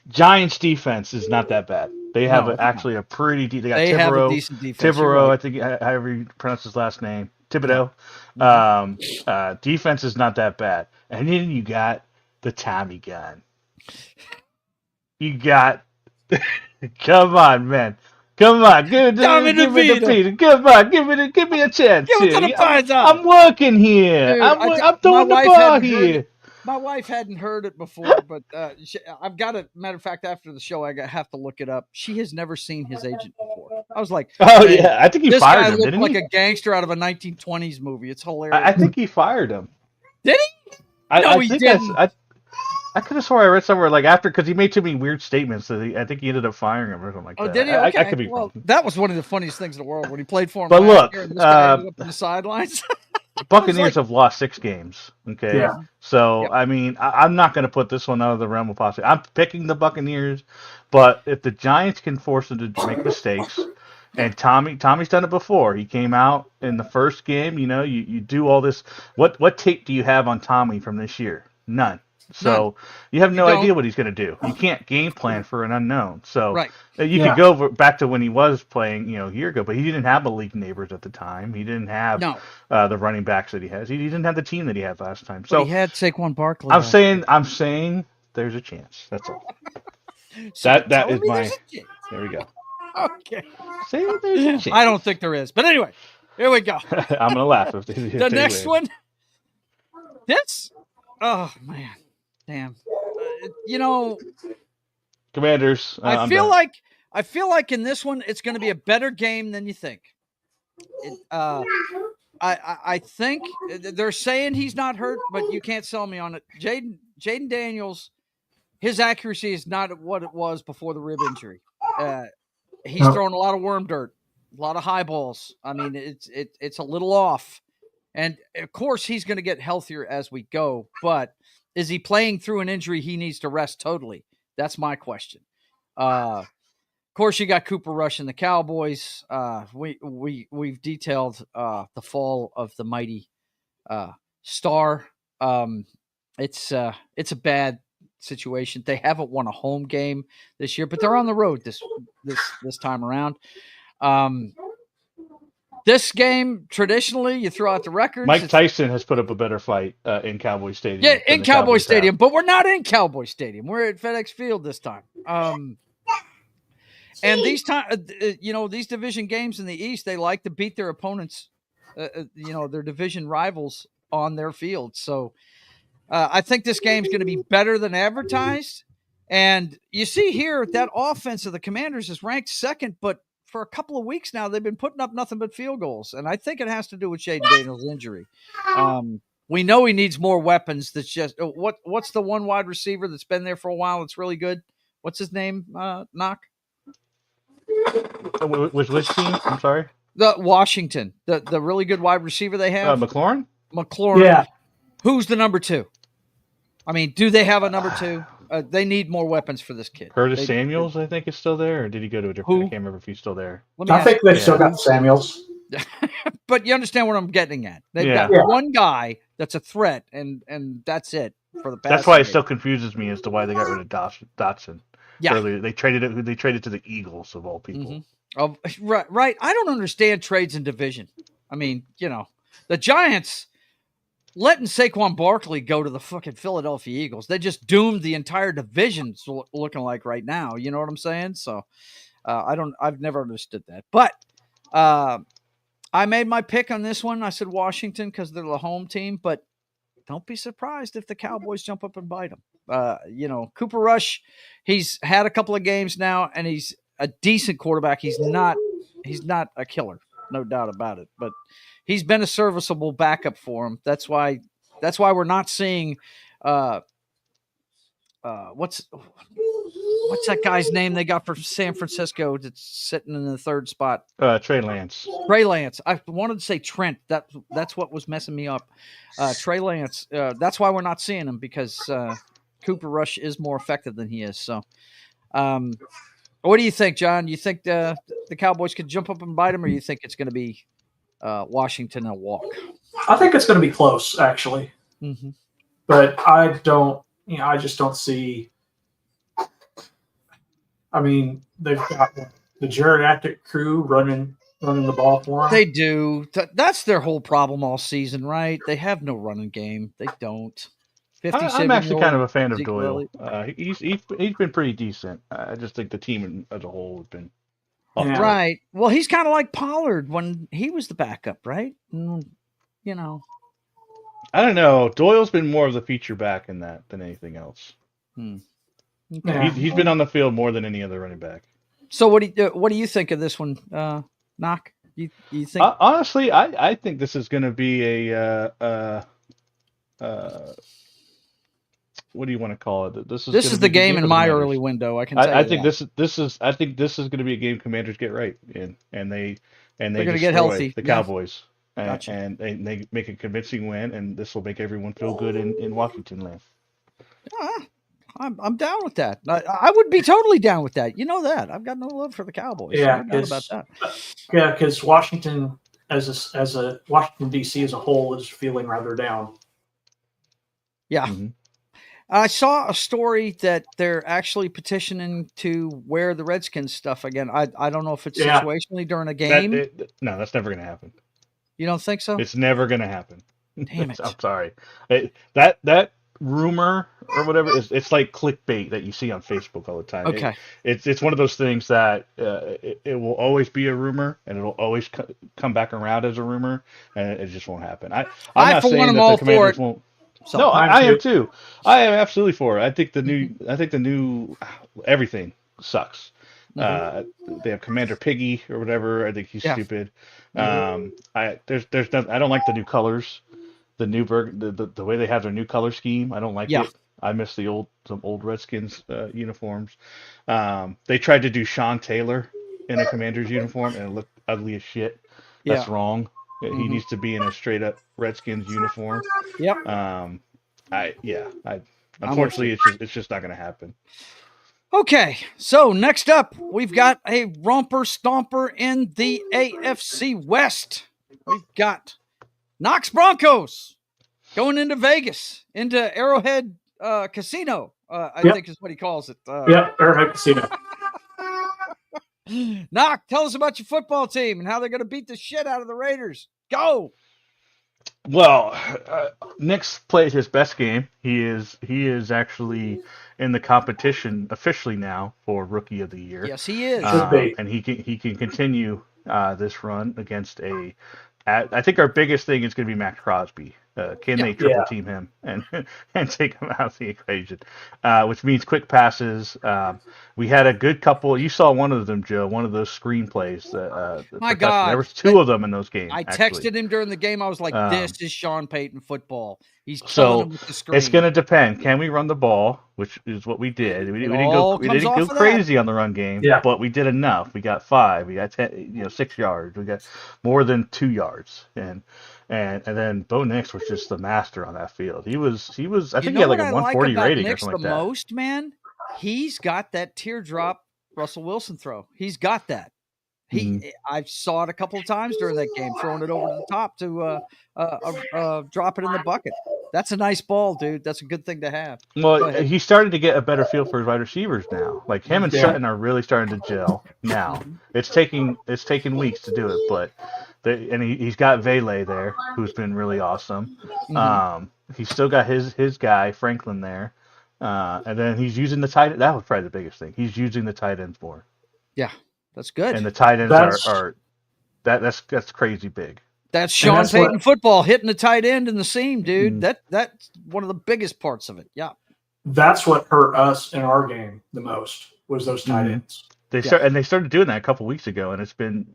Giants defense is not that bad. They have actually a pretty deep. They got Thibodeau, have a decent defense. Thibodeau, I think, however you pronounce his last name, Thibodeau. Defense is not that bad, and then you got the Tommy gun. You got, come on, man, come on, give me the Peter. Come on, give me a chance. Give it to the Pines. I'm working here. Dude, I'm throwing the ball here. My wife hadn't heard it before, but I've got it. Matter of fact, after the show, I have to look it up. She has never seen his agent before. I was like, "Oh yeah, I think he fired him. This guy looked like a gangster out of a 1920s movie. It's hilarious." I think he fired him. Did he? No, he didn't. I could have swore I read somewhere like after because he made too many weird statements that I think he ended up firing him or something like that. Oh, did he? Okay. I could be wrong. That was one of the funniest things in the world when he played for him. But look, year and this guy ended up on the sidelines. Buccaneers have lost 6 games. Okay, so I mean, I'm not going to put this one out of the realm of possibility. I'm picking the Buccaneers, but if the Giants can force them to make mistakes, and Tommy's done it before. He came out in the first game. You do all this. What tape do you have on Tommy from this year? None. So you have no idea what he's going to do. You can't game plan for an unknown. So you could go back to when he was playing, a year ago, but he didn't have Malik Neighbors at the time. He didn't have the running backs that he has. He didn't have the team that he had last time. So he had Saquon Barkley. I'm saying there's a chance. That's all. that is my. There we go. Okay. Say there's a chance. I don't think there is, but anyway, here we go. I'm gonna laugh if the next one. This. Oh man. Damn. Commanders. I feel like in this one it's going to be a better game than you think. I think they're saying he's not hurt, but you can't sell me on it. Jaden Daniels, his accuracy is not what it was before the rib injury. He's throwing a lot of worm dirt, a lot of high balls. I mean, it's a little off, and of course he's going to get healthier as we go, but. Is he playing through an injury he needs to rest totally? That's my question. Of course, you got Cooper Rush and the Cowboys. We've detailed the fall of the mighty Star. It's a bad situation. They haven't won a home game this year, but they're on the road this time around. This game, traditionally, you throw out the records. Mike Tyson has put up a better fight in Cowboy Stadium. Yeah, in Cowboy Stadium, but we're not in Cowboy Stadium. We're at FedEx Field this time. And these these division games in the East, they like to beat their opponents, their division rivals on their field. So I think this game's going to be better than advertised. And you see here that offense of the Commanders is ranked second, but for a couple of weeks now, they've been putting up nothing but field goals. And I think it has to do with Jaden Daniels' injury. We know he needs more weapons. That's just what's the one wide receiver that's been there for a while that's really good? What's his name, Knock? Which team? I'm sorry? The Washington. The really good wide receiver they have. McLaurin? McLaurin. Yeah. Who's the number 2? I mean, do they have a number 2? They need more weapons for this kid. Curtis Samuels, I think, is still there, or did he go to a different? I can't remember if he's still there. I think they've still got Samuels. But you understand what I'm getting at. They've got one guy that's a threat, and that's it for the past. That's why it still confuses me as to why they got rid of Dotson. Yeah, earlier they traded to the Eagles of all people. Mm-hmm. Right. I don't understand trades in division. I mean, the Giants letting Saquon Barkley go to the fucking Philadelphia Eagles. They just doomed the entire division looking like right now. You know what I'm saying? So I've never understood that. But I made my pick on this one. I said Washington because they're the home team, but don't be surprised if the Cowboys jump up and bite them. Cooper Rush, he's had a couple of games now, and he's a decent quarterback. He's not a killer, no doubt about it, but he's been a serviceable backup for him. That's why we're not seeing what's that guy's name they got for San Francisco that's sitting in the third spot? Trey Lance. I wanted to say Trent. That's what was messing me up. Trey Lance. That's why we're not seeing him, because Cooper Rush is more effective than he is. So, what do you think, John? You think the Cowboys could jump up and bite him, or you think it's going to be Washington a walk? I think it's going to be close, actually. Mm-hmm. But I just don't see. I mean, they've got the geriatric crew running the ball for them. They do. That's their whole problem all season, right? They have no running game. They don't. I'm actually kind of a fan of Doyle. He's been pretty decent. I just think the team as a whole has been right. Well, he's kind of like Pollard when he was the backup, right? I don't know. Doyle's been more of the feature back in that than anything else. Okay. He's been on the field more than any other running back. So what do you think of this one, Knock? You think? Honestly, I think this is going to be a what do you want to call it? This is the game in my early window. I can. I think this is going to be a game Commanders get right in, and they're going to get healthy. The Cowboys, gotcha. and they make a convincing win, and this will make everyone feel good in Washington land. I'm down with that. I would be totally down with that. You know that I've got no love for the Cowboys. Yeah, no doubt about that. Yeah, because Washington as a Washington D.C. as a whole is feeling rather down. Yeah. Mm-hmm. I saw a story that they're actually petitioning to wear the Redskins stuff again. I don't know if it's situationally during a game. No, that's never going to happen. You don't think so? It's never going to happen. Damn it! I'm sorry. That rumor or whatever it's like clickbait that you see on Facebook all the time. Okay. It's one of those things that it will always be a rumor, and it'll always come back around as a rumor, and it just won't happen. I'm not saying that the Commanders won't. So no, I am too. I am absolutely for it. I think the new everything sucks. Mm-hmm. They have Commander Piggy or whatever. I think he's stupid. There's no, I don't like the new colors. The the way they have their new color scheme. I don't like it. I miss some old Redskins uniforms. They tried to do Sean Taylor in a Commander's uniform, and it looked ugly as shit. That's wrong. Mm-hmm. He needs to be in a straight up Redskins uniform. Yep. Unfortunately, it's just not going to happen. Okay, so next up, we've got a romper stomper in the AFC West. We've got Knox Broncos going into Vegas, into Arrowhead Casino, I think is what he calls it. Arrowhead Casino. Knock, tell us about your football team and how they're going to beat the shit out of the Raiders. Go! Well, Nick's played his best game. He is actually in the competition officially now for Rookie of the Year. Yes, he is. And he can continue this run against I think our biggest thing is going to be Max Crosby. Can they triple team him and take him out of the equation? Which means quick passes. We had a good couple. You saw one of them, Joe. One of those screenplays. My God, there was two of them in those games. I texted him during the game. I was like, "This is Sean Payton football. He's killing him with the screen." It's going to depend. Can we run the ball? Which is what we did. We didn't go crazy on the run game, but we did enough. We got 5. We got 10, 6 yards. We got more than 2 yards, and And then Bo Nix was just the master on that field. He was I think he had what like a I 140 like about rating or Nix something the like that. most, man? He's got that teardrop Russell Wilson throw. He's got that. I saw it a couple of times during that game, throwing it over to the top to drop it in the bucket. That's a nice ball, dude. That's a good thing to have. Well, he's starting to get a better feel for his wide receivers now. Like him and Sutton are really starting to gel now. It's taking weeks to do it, but he's got Vele there, who's been really awesome. He's still got his guy Franklin there, and then he's using the tight. That was probably the biggest thing. He's using the tight ends more. Yeah, that's good. And the tight ends are that's crazy big. That's Sean Payton football, hitting the tight end in the seam, dude. That's one of the biggest parts of it. Yeah. That's what hurt us in our game the most was those tight ends. They started doing that a couple weeks ago, and it's been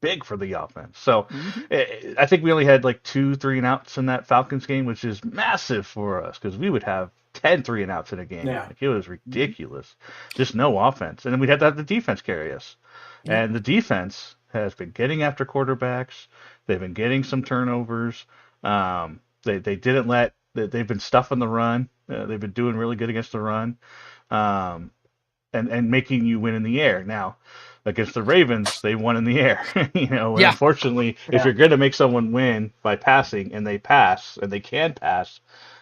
big for the offense. So I think we only had like 2 3-and-outs in that Falcons game, which is massive for us because we would have 10 3-and-outs in a game. Yeah. Like, it was ridiculous. Just no offense. And then we'd have to have the defense carry us. And the defense has been getting after quarterbacks. They've been getting some turnovers. They didn't let. They've been stuffing the run. They've been doing really good against the run, and making you win in the air. Now, against the Ravens, they won in the air. Unfortunately, if you're going to make someone win by passing, and they pass, and they can pass,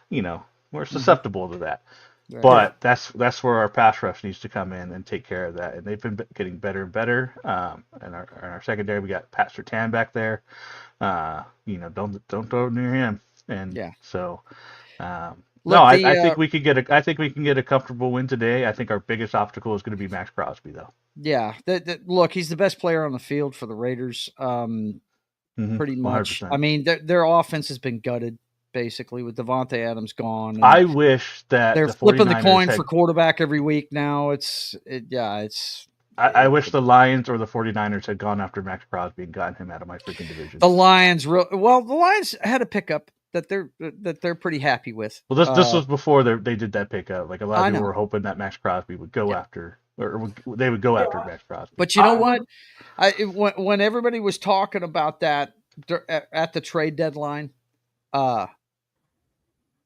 we're susceptible to that. Right. But that's where our pass rush needs to come in and take care of that, and they've been getting better and better. And our secondary, we got Pat Surtain back there. Don't throw near him. And so, I think we could get a comfortable win today. I think our biggest obstacle is going to be Max Crosby, though. Yeah, look, he's the best player on the field for the Raiders. Pretty much. 100%. I mean, their offense has been gutted. Basically, with Devontae Adams gone. I wish that they're flipping the coin for quarterback every week now. I wish the Lions or the 49ers had gone after Max Crosby and gotten him out of my freaking division. The Lions had a pickup that they're pretty happy with. Well, this was before they did that pickup. Like a lot of people were hoping that Max Crosby would go after, or they would go after Max Crosby. But you know what? When everybody was talking about that at the trade deadline,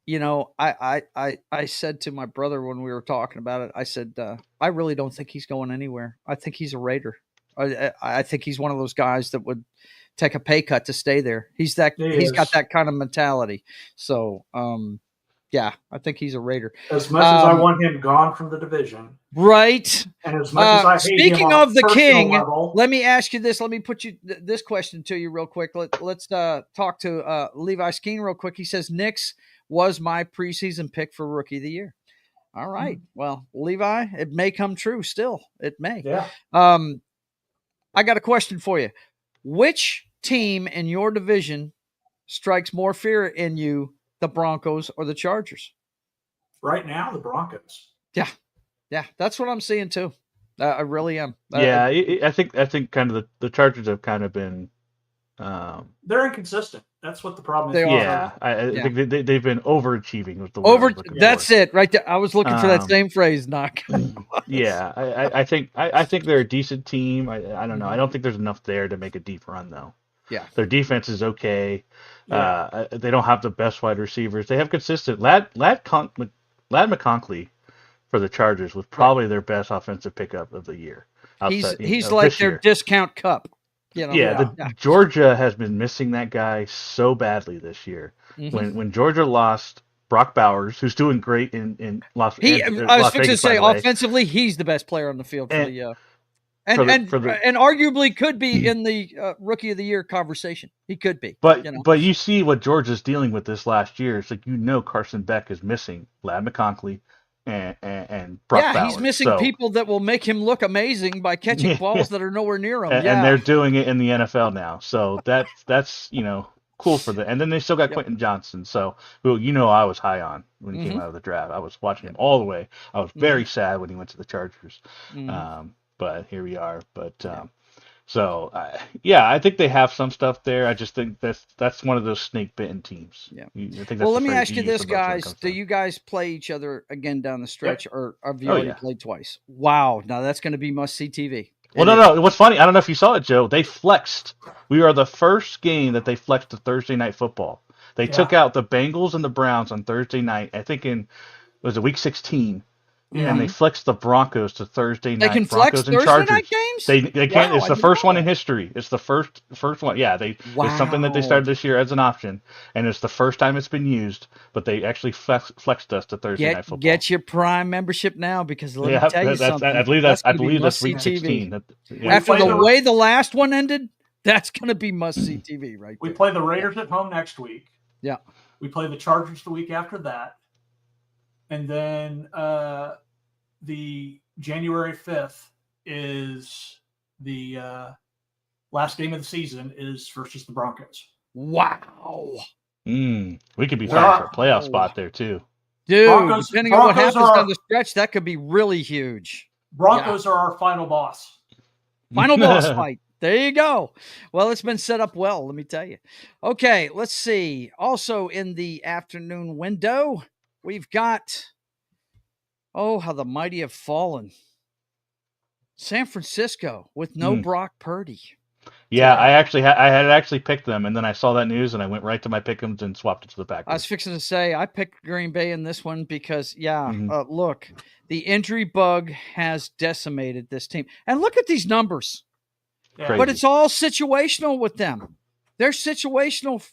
I said to my brother when we were talking about it, I said, I really don't think he's going anywhere. I think he's a Raider. I think he's one of those guys that would take a pay cut to stay there. He's got that kind of mentality. So, I think he's a Raider. As much as I want him gone from the division. Right. And as much as I hate speaking him on of the king, level, let me ask you this. Let me put this question to you real quick. Let's talk to Levi Skeen real quick. He says, Nix was my preseason pick for Rookie of the Year. All right. Well, Levi, it may come true still. It may. Yeah. I got a question for you. Which team in your division strikes more fear in you, the Broncos or the Chargers? Right now, the Broncos. Yeah, that's what I'm seeing too. I really am. I think kind of the Chargers have kind of been. They're inconsistent. That's what the problem is. I think they've been overachieving with the word. That's it right there. I was looking for that same phrase, Knock. I think they're a decent team. I don't know. I don't think there's enough there to make a deep run though. Yeah, their defense is okay. Yeah. They don't have the best wide receivers. They have consistent. Ladd McConkey for the Chargers was probably their best offensive pickup of the year. He's like their discount cup. Georgia has been missing that guy so badly this year. Mm-hmm. When Georgia lost Brock Bowers, who's doing great in Las Vegas. I was fixing to say, offensively, he's the best player on the field for the and arguably could be in the Rookie of the Year conversation. He could be. But you see what Georgia's dealing with this last year. It's like Carson Beck is missing Ladd McConkey and Brock Bowers. He's missing people that will make him look amazing by catching balls that are nowhere near him. And they're doing it in the NFL now. So that's cool for them. And then they still got Quentin Johnson, who I was high on when he came out of the draft. I was watching him all the way. I was very sad when he went to the Chargers. But here we are. But I think they have some stuff there. I just think that's one of those snake bitten teams. Yeah. I think let me ask you this, guys: do you guys play each other again down the stretch, or have you already played twice? Wow, now that's going to be must see TV. Well, no. What's funny, I don't know if you saw it, Joe. They flexed. We are the first game that they flexed to Thursday night football. They took out the Bengals and the Browns on Thursday night. I think was it week 16. Yeah. And they flexed the Broncos to Thursday night. They can Broncos flex and Thursday Chargers. night games? They can't. It's the first one in history. It's the first one. Yeah, it's something that they started this year as an option, and it's the first time it's been used. But they actually flexed us to Thursday night football. Get your Prime membership now, because let me tell you something. I believe that's week 16. After the way the last one ended, that's going to be must-see TV, right? We play the Raiders at home next week. Yeah. We play the Chargers the week after that, and then the January 5th is the last game of the season is versus the Broncos. Wow. We could be fighting for a playoff spot there too. Dude, depending on what happens down the stretch, that could be really huge. Broncos are our final boss. Final boss fight. There you go. Well, it's been set up well, let me tell you. Okay, let's see. Also in the afternoon window, we've got how the mighty have fallen. San Francisco with no Brock Purdy. Yeah, today. I had actually picked them, and then I saw that news, and I went right to my pick'ems and swapped it to the Packers. I was fixing to say I picked Green Bay in this one because, look, the injury bug has decimated this team. And look at these numbers. Yeah. But it's all situational with them. Their situational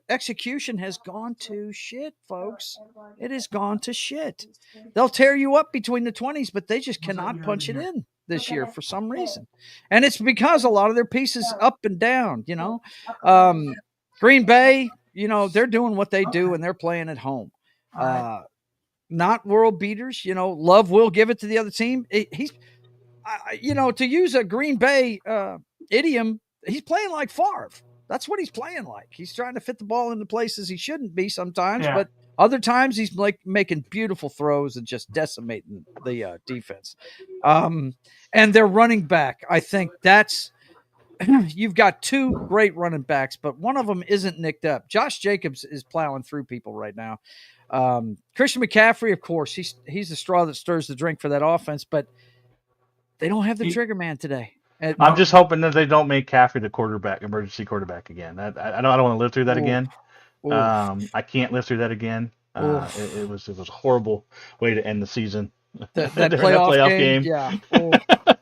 execution has gone to shit, folks. It has gone to shit. They'll tear you up between the 20s, but they just cannot punch it in this year for some reason. And it's because a lot of their pieces up and down, Green Bay, they're doing what they do and they're playing at home. Not world beaters. Love will give it to the other team. He's, to use a Green Bay idiom, he's playing like Favre. That's what he's playing like. He's trying to fit the ball into places he shouldn't be sometimes, but other times he's like making beautiful throws and just decimating the defense. And their running back, I think that's you've got two great running backs, but one of them isn't nicked up. Josh Jacobs is plowing through people right now. Christian McCaffrey, of course, he's the straw that stirs the drink for that offense, but they don't have the trigger man today. I'm just hoping that they don't make Caffrey the emergency quarterback again. I don't want to live through that again. I can't live through that again. It was a horrible way to end the season. That playoff game. Yeah.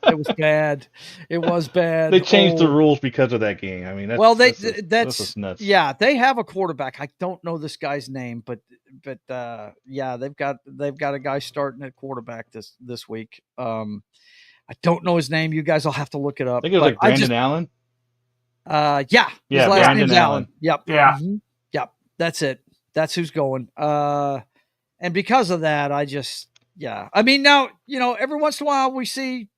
It was bad. It was bad. They changed the rules because of that game. I mean, that's nuts. Yeah, they have a quarterback. I don't know this guy's name, but they've got a guy starting at quarterback this week. I don't know his name. You guys will have to look it up. I think it was like Brandon Allen. Yeah. His last name's Allen. Yep. Yeah. Mm-hmm. Yep. That's it. That's who's going. And because of that, I mean, now, every once in a while we see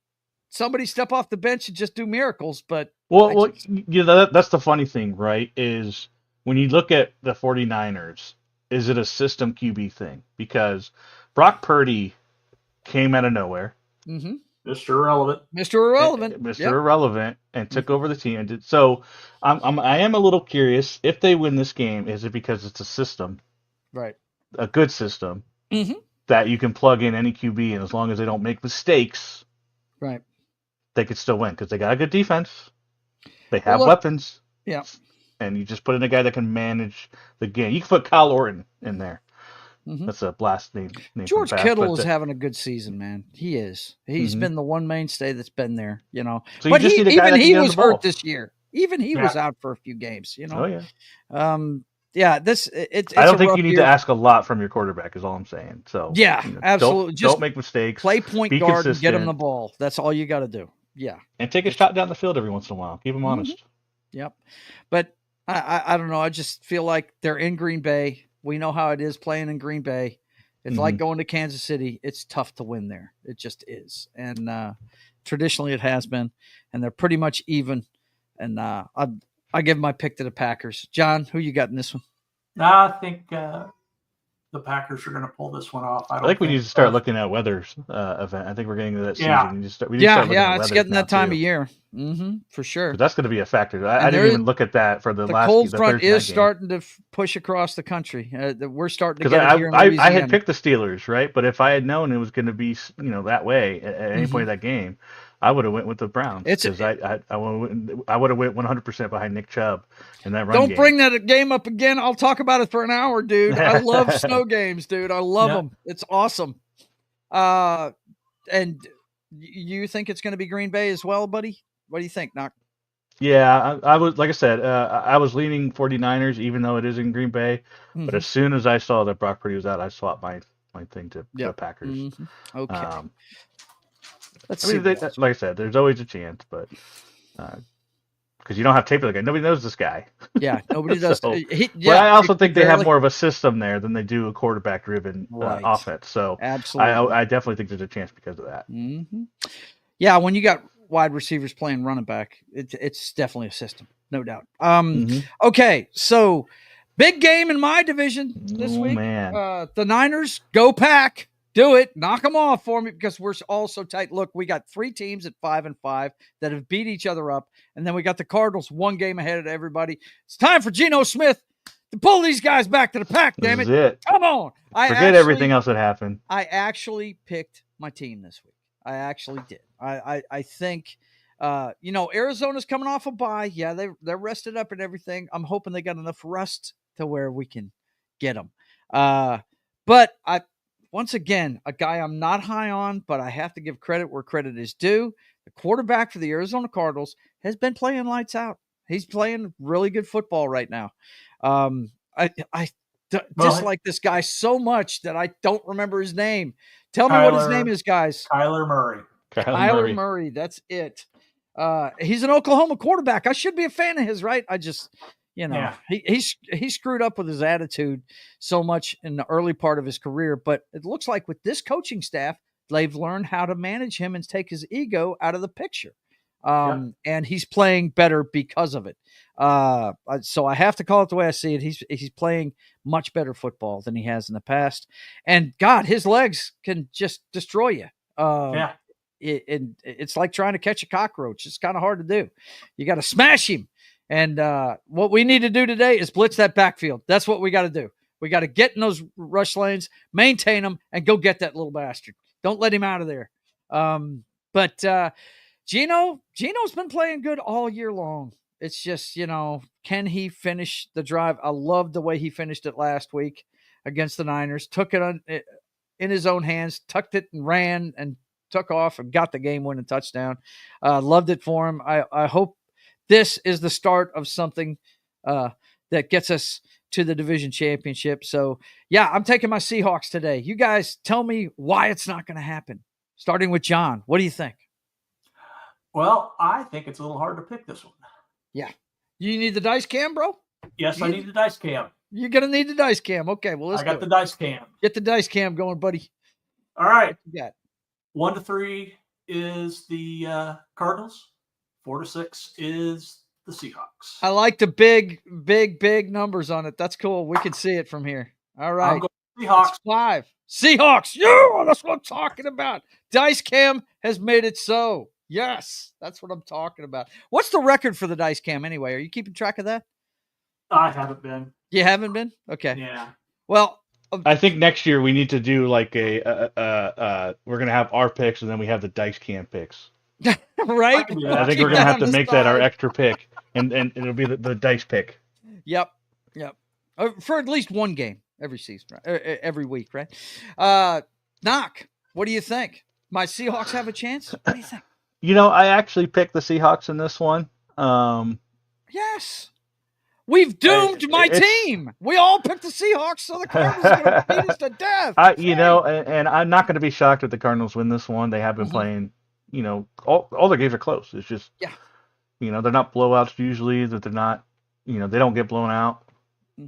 somebody step off the bench and just do miracles, but that's the funny thing, right? Is when you look at the 49ers, is it a system QB thing? Because Brock Purdy came out of nowhere. Mm-hmm. Mr. Irrelevant, Irrelevant, and took over the team and did so. I am a little curious if they win this game. Is it because it's a system, right? A good system that you can plug in any QB, and as long as they don't make mistakes, right, they could still win because they got a good defense. They have weapons, and you just put in a guy that can manage the game. You can put Kyle Orton in there. Mm-hmm. That's a blast name. George Kittle is having a good season, man. He is. He's been the one mainstay that's been there, So but he was hurt this year. Even he was out for a few games, Oh yeah. It's I don't think you need to ask a lot from your quarterback. Is all I'm saying. So absolutely. Don't make mistakes. Play point guard and get him the ball. That's all you got to do. Yeah. And take a shot down the field every once in a while. Keep him honest. Yep. But I don't know. I just feel like they're in Green Bay. We know how it is playing in Green Bay. It's like going to Kansas City. It's tough to win there. It just is. And traditionally it has been. And they're pretty much even. And I give my pick to the Packers. John, who you got in this one? I think the Packers are going to pull this one off. I think we need to start looking at weather's event. I think we're getting to that season. Yeah. We need to start it's getting that time of year. For sure. That's going to be a factor. I didn't even look at that for the last. The cold front is starting to push across the country. We're starting to get it here in Louisiana. I had picked the Steelers, right? But if I had known it was going to be that way at any point of that game, I would have went with the Browns because I would have went 100% behind Nick Chubb in that run Don't game. bring that game up again. I'll talk about it for an hour, dude. I love snow games, dude. I love them. It's awesome. And you think it's going to be Green Bay as well, buddy? What do you think, Knock? Yeah, I was, like I said, I was leaning 49ers, even though it is in Green Bay. Mm-hmm. But as soon as I saw that Brock Purdy was out, I swapped my thing to the Packers. Mm-hmm. Okay. Let's see. Like I said, there's always a chance, but because you don't have tape of the guy, nobody knows this guy. Yeah, nobody does. But I also think they have more of a system there than they do a quarterback-driven offense. So absolutely, I definitely think there's a chance because of that. Mm-hmm. Yeah, when you got wide receivers playing running back, it's definitely a system, no doubt. Okay, so big game in my division this week. Man. The Niners, go Pack. Do it. Knock them off for me because we're all so tight. Look, we got 3 teams at 5-5 that have beat each other up. And then we got the Cardinals 1 game ahead of everybody. It's time for Geno Smith to pull these guys back to the pack, damn it. This is it. Come on. Forget everything else that happened. I actually picked my team this week. I actually did. I think, Arizona's coming off a bye. Yeah, they're rested up and everything. I'm hoping they got enough rest to where we can get them. But once again, a guy I'm not high on, but I have to give credit where credit is due. The quarterback for the Arizona Cardinals has been playing lights out. He's playing really good football right now. I dislike this guy so much that I don't remember his name. Tell me what his name is, guys. Kyler Murray. Kyler Murray. That's it. He's an Oklahoma quarterback. I should be a fan of his, right? I just... he screwed up with his attitude so much in the early part of his career, but it looks like with this coaching staff, they've learned how to manage him and take his ego out of the picture. And he's playing better because of it. So I have to call it the way I see it. He's playing much better football than he has in the past. And God, his legs can just destroy you. It's like trying to catch a cockroach. It's kind of hard to do. You got to smash him. And what we need to do today is blitz that backfield. That's what we got to do. We got to get in those rush lanes, maintain them, and go get that little bastard. Don't let him out of there. But Geno's been playing good all year long. It's just, can he finish the drive? I love the way he finished it last week against the Niners. Took it in his own hands, tucked it and ran and took off and got the game-winning touchdown. Loved it for him. I hope this is the start of something that gets us to the division championship. So, yeah, I'm taking my Seahawks today. You guys tell me why it's not going to happen. Starting with John. What do you think? Well, I think it's a little hard to pick this one. Yeah. You need the dice cam, bro? Yes, I need the dice cam. You're going to need the dice cam. Okay, well, let's I got the dice cam. Get the dice cam going, buddy. All right. 1-3 is the Cardinals. 4-6 is the Seahawks. I like the big numbers on it. That's cool. We can see it from here. All right. I'm going Seahawks. That's 5. Seahawks. Yeah, that's what I'm talking about. Dice cam has made it so. Yes, that's what I'm talking about. What's the record for the dice cam anyway? Are you keeping track of that? I haven't been. You haven't been? Okay. Yeah. Well, I think next year we need to do like we're going to have our picks and then we have the dice cam picks. Right? I think we're going to have to make that our extra pick and it'll be the dice pick. Yep. For at least one game every season, right? Every week, right? Knock, what do you think? My Seahawks have a chance? What do you think? I actually picked the Seahawks in this one. Yes. We've doomed my team. We all picked the Seahawks, so the Cardinals are going to beat us to death. And I'm not going to be shocked if the Cardinals win this one. They have been playing, all their games are close. It's just, they're not blowouts usually, that they're not, they don't get blown out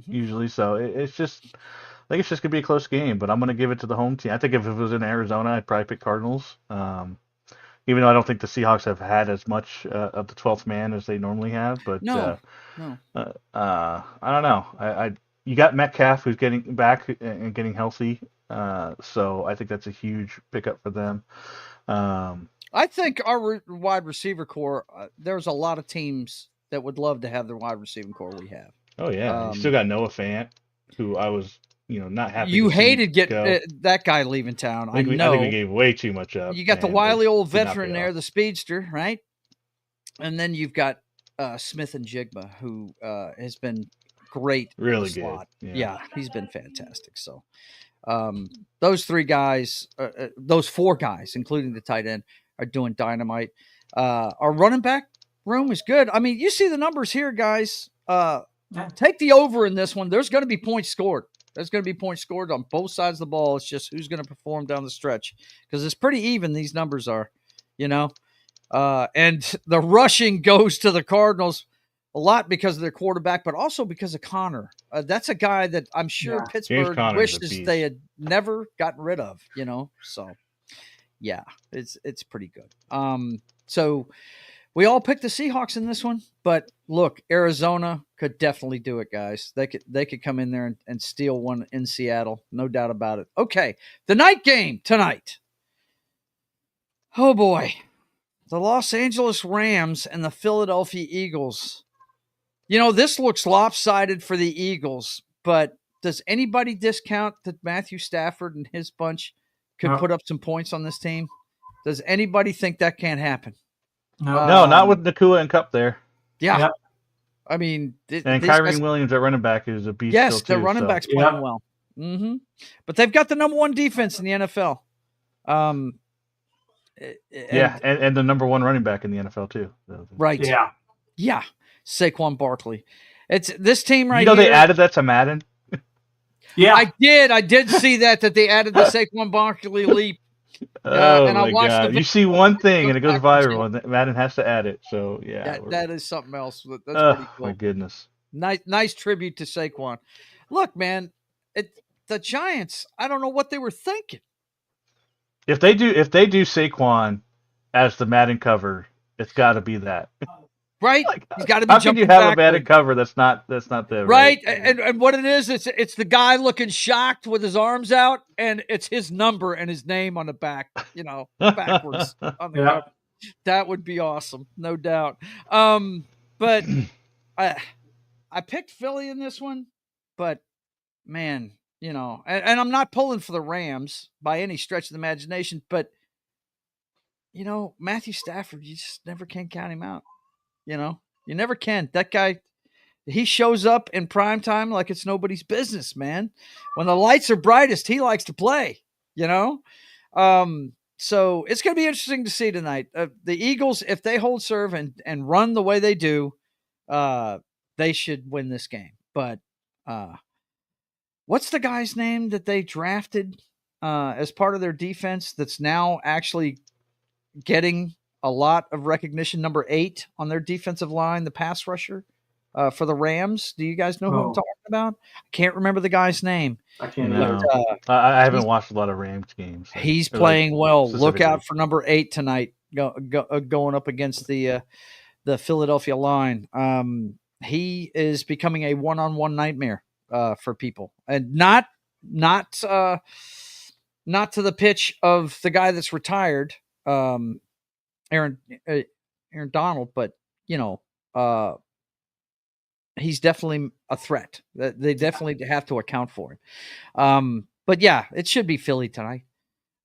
usually. So it's just, I think it's just going to be a close game, but I'm going to give it to the home team. I think if it was in Arizona, I'd probably pick Cardinals. Even though I don't think the Seahawks have had as much of the 12th man as they normally have, but no. I don't know. You got Metcalf who's getting back and getting healthy, so I think that's a huge pickup for them. I think our wide receiver core. There's a lot of teams that would love to have the wide receiving core we have. Oh yeah, you still got Noah Fant, who I was not happy. You to see hated go. that guy leaving town. I know. I think we gave way too much up. You got the wily old veteran there, the speedster, right? And then you've got Smith and Jigma, who has been great. Really good. Yeah, he's been fantastic. So those three guys, those four guys, including the tight end, are doing dynamite. Our running back room is good. I mean, you see the numbers here, guys. Take the over in this one. There's going to be points scored. There's going to be points scored on both sides of the ball. It's just who's going to perform down the stretch, because it's pretty even. These numbers are, and the rushing goes to the Cardinals a lot because of their quarterback, but also because of Connor. That's a guy that I'm sure Pittsburgh wishes they had never gotten rid of, So, yeah, it's pretty good. So we all picked the Seahawks in this one, but look, Arizona could definitely do it, guys. They could come in there and steal one in Seattle, no doubt about it. Okay, the night game tonight. Oh boy, the Los Angeles Rams and the Philadelphia Eagles. This looks lopsided for the Eagles, but does anybody discount that Matthew Stafford and his bunch could put up some points on this team? Does anybody think that can't happen? No, not with Nakua and Kupp there. Yeah. Yep. I mean, and Kyrie Williams at running back is a beast. Yes, their running back's playing well. Mm-hmm. But they've got the number one defense in the NFL. And the number one running back in the NFL too. Right. Yeah. Saquon Barkley. It's this team right here. They added that to Madden. Yeah, I did see that they added the Saquon Barkley leap. And I watched God! You see one thing and it goes viral, and Madden has to add it. So yeah, that is something else. That's pretty cool. My goodness! Nice tribute to Saquon. Look, man, the Giants. I don't know what they were thinking. If they do Saquon as the Madden cover, it's got to be that. Right, he's got to be. How can you have a Madden cover that's not the right? And what it is, it's the guy looking shocked with his arms out, and it's his number and his name on the back, backwards on the cover. That would be awesome, no doubt. But I picked Philly in this one, but man, and I'm not pulling for the Rams by any stretch of the imagination, but Matthew Stafford, you just never can count him out. You never can. That guy, he shows up in prime time like it's nobody's business, man. When the lights are brightest, he likes to play, So it's going to be interesting to see tonight. The Eagles, if they hold serve and run the way they do, they should win this game. But what's the guy's name that they drafted as part of their defense that's now actually getting a lot of recognition? Number 8 on their defensive line, the pass rusher for the Rams. Do you guys know who I'm talking about? I can't remember the guy's name. I can't. No. I haven't watched a lot of Rams games. So he's playing well. Look out for number 8 tonight, going up against the Philadelphia line. He is becoming a one-on-one nightmare for people, and not to the pitch of the guy that's retired. Aaron Donald, but he's definitely a threat. They definitely have to account for him. But yeah, it should be Philly tonight.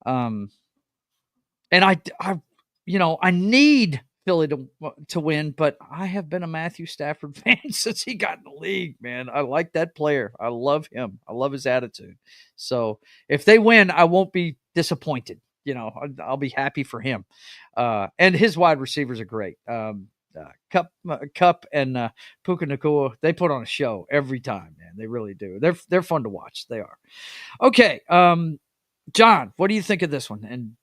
And I need Philly to win, but I have been a Matthew Stafford fan since he got in the league, man. I like that player. I love him. I love his attitude. So if they win, I won't be disappointed. I'll be happy for him. And his wide receivers are great. Kupp and Puka Nacua, they put on a show every time, man. They really do. They're fun to watch. They are. Okay, John, what do you think of this one? And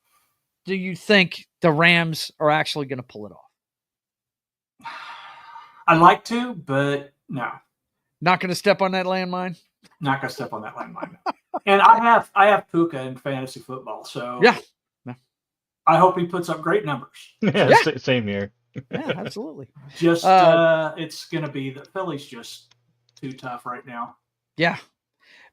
do you think the Rams are actually going to pull it off? I'd like to, but no. Not going to step on that landmine? Not going to step on that landmine. And I have Puka in fantasy football, so yeah. I hope he puts up great numbers. Yeah. Same here. Yeah, absolutely. Just it's going to be that Philly's just too tough right now. Yeah,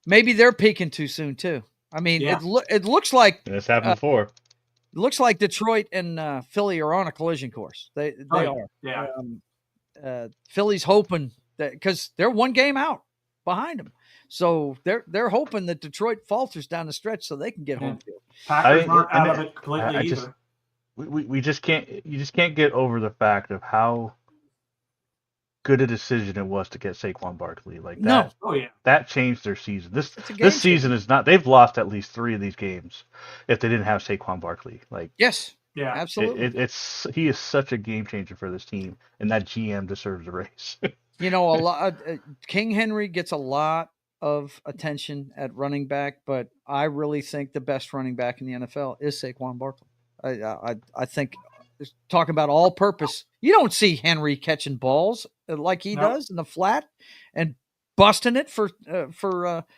maybe they're peaking too soon too. I mean, it looks like it's happened before. It looks like Detroit and Philly are on a collision course. They are. Yeah. Philly's hoping that because they're one game out. behind them. So they're hoping that Detroit falters down the stretch so they can get home field. Packers aren't out of it completely either. We just can't. You just can't get over the fact of how good a decision it was to get Saquon Barkley. Like that. Oh yeah. That changed their season. This season is not. They've lost at least 3 of these games if they didn't have Saquon Barkley. Like yes. Yeah, absolutely. He is such a game changer for this team, and that GM deserves a raise. You know, a lot. King Henry gets a lot of attention at running back, but I really think the best running back in the NFL is Saquon Barkley. I think talking about all purpose, you don't see Henry catching balls like he does in the flat and busting it for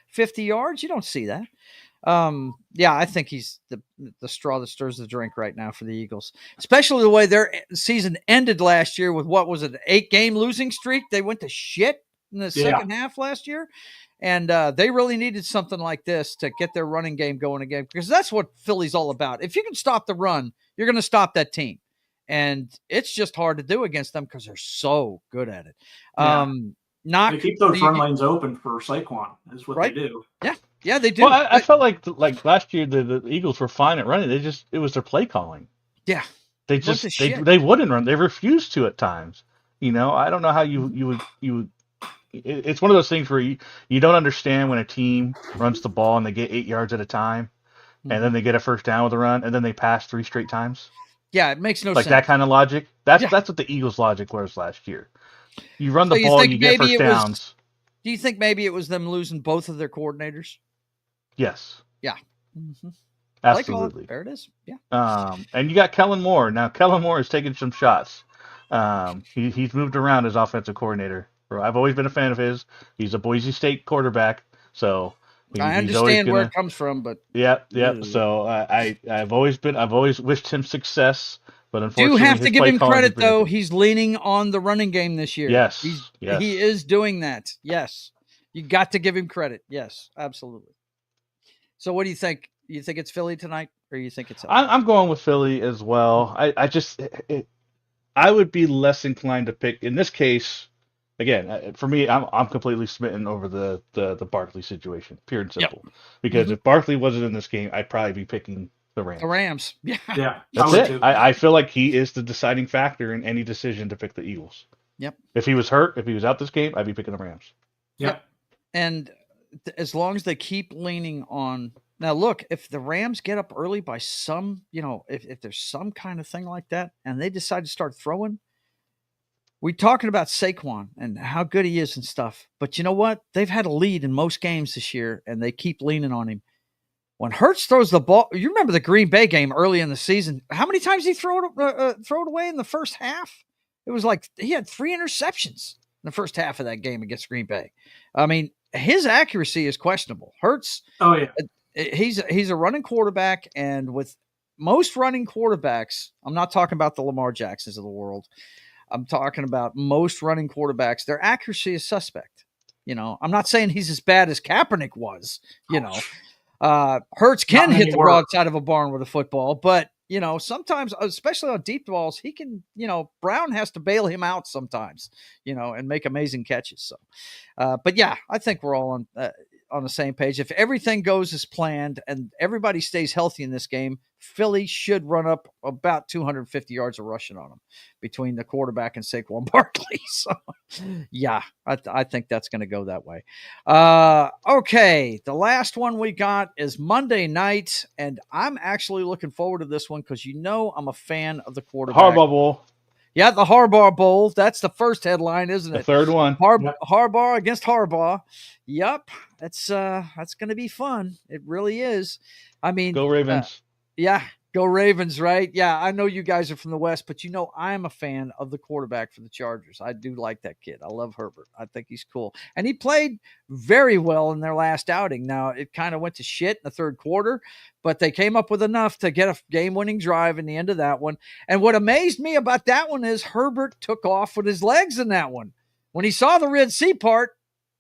50 yards. You don't see that. I think he's the straw that stirs the drink right now for the Eagles, especially the way their season ended last year with what was it, an 8-game losing streak? They went to shit in the second half last year. And they really needed something like this to get their running game going again, because that's what Philly's all about. If you can stop the run, you're going to stop that team. And it's just hard to do against them because they're so good at it. They keep those run lanes open for Saquon is what they do. Yeah, they do. Well, I felt like last year the Eagles were fine at running. It was their play calling. Yeah. They just they wouldn't run. They refused to at times. You know, I don't know how you would. It's one of those things where you don't understand when a team runs the ball and they get 8 yards at a time, and then they get a first down with a run, and then they pass 3 straight times. Yeah, it makes no sense. Like that kind of logic. That's what the Eagles' logic was last year. You run the ball, you get first downs. Do you think maybe it was them losing both of their coordinators? Yes. Yeah. Mm-hmm. Absolutely. There it is. Yeah. And you got Kellen Moore. Now, Kellen Moore is taking some shots. He's moved around as offensive coordinator. I've always been a fan of his. He's a Boise State quarterback, so I understand where it comes from, but yeah. So I've always wished him success, but unfortunately, do have to give him credit though. He's leaning on the running game this year. Yes, he is doing that. Yes, you got to give him credit. Yes, absolutely. So, what do you think? You think it's Philly tonight, or you think it's? I'm going with Philly as well. I would be less inclined to pick in this case. Again, for me, I'm completely smitten over the Barkley situation, pure and simple. Yep. Because if Barkley wasn't in this game, I'd probably be picking the Rams. The Rams, yeah. That's it. I feel like he is the deciding factor in any decision to pick the Eagles. Yep. If he was hurt, if he was out this game, I'd be picking the Rams. Yep. And as long as they keep leaning on. Now, look, if the Rams get up early by some, if there's some kind of thing like that, and they decide to start throwing. We're talking about Saquon and how good he is and stuff. But you know what? They've had a lead in most games this year, and they keep leaning on him. When Hurts throws the ball, you remember the Green Bay game early in the season. How many times did he throw it away in the first half? It was like he had 3 interceptions in the first half of that game against Green Bay. I mean, his accuracy is questionable. Hurts, he's a running quarterback, and with most running quarterbacks, I'm not talking about the Lamar Jacksons of the world. I'm talking about most running quarterbacks. Their accuracy is suspect. I'm not saying he's as bad as Kaepernick was. Hurts can hit the broadside of a barn with a football, but sometimes, especially on deep balls, he can. Brown has to bail him out sometimes. And make amazing catches. So, but yeah, I think we're all on the same page. If everything goes as planned and everybody stays healthy in this game, Philly should run up about 250 yards of rushing on them between the quarterback and Saquon Barkley. So, yeah, I think that's going to go that way. Okay, the last one we got is Monday night, and I'm actually looking forward to this one because I'm a fan of the quarterback. Harbaugh Bowl. Yeah, the Harbaugh Bowl. That's the first headline, isn't it? The third one. Harbaugh against Harbaugh. Yep, that's going to be fun. It really is. I mean, go Ravens. Yeah, go Ravens, right? Yeah, I know you guys are from the West, but I'm a fan of the quarterback for the Chargers. I do like that kid. I love Herbert. I think he's cool. And he played very well in their last outing. Now, it kind of went to shit in the third quarter, but they came up with enough to get a game-winning drive in the end of that one. And what amazed me about that one is Herbert took off with his legs in that one. When he saw the Red Sea part,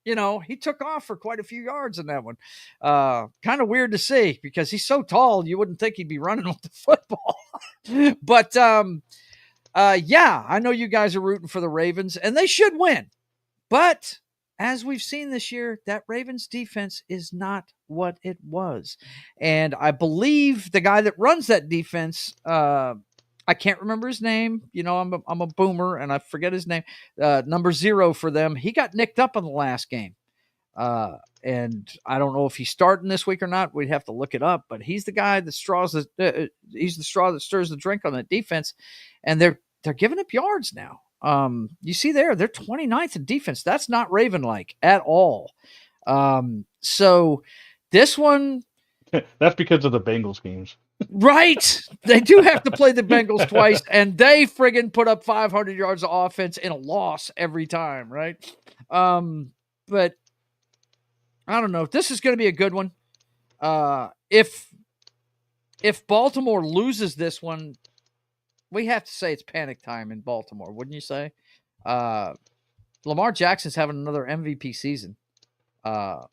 he took off for quite a few yards in that one. Kind of weird to see because he's so tall, you wouldn't think he'd be running with the football. But, yeah, I know you guys are rooting for the Ravens, and they should win. But as we've seen this year, that Ravens defense is not what it was. And I believe the guy that runs that defense, I can't remember his name. I'm a boomer and I forget his name. Number 0 for them. He got nicked up in the last game. And I don't know if he's starting this week or not. We'd have to look it up, but he's the guy that he's the straw that stirs the drink on that defense. And they're giving up yards now. You see they're 29th in defense. That's not Raven-like at all. So this one, that's because of the Bengals games. Right. They do have to play the Bengals twice, and they friggin' put up 500 yards of offense in a loss every time, right? But I don't know. This is going to be a good one. If Baltimore loses this one, we have to say it's panic time in Baltimore, wouldn't you say? Lamar Jackson's having another MVP season. A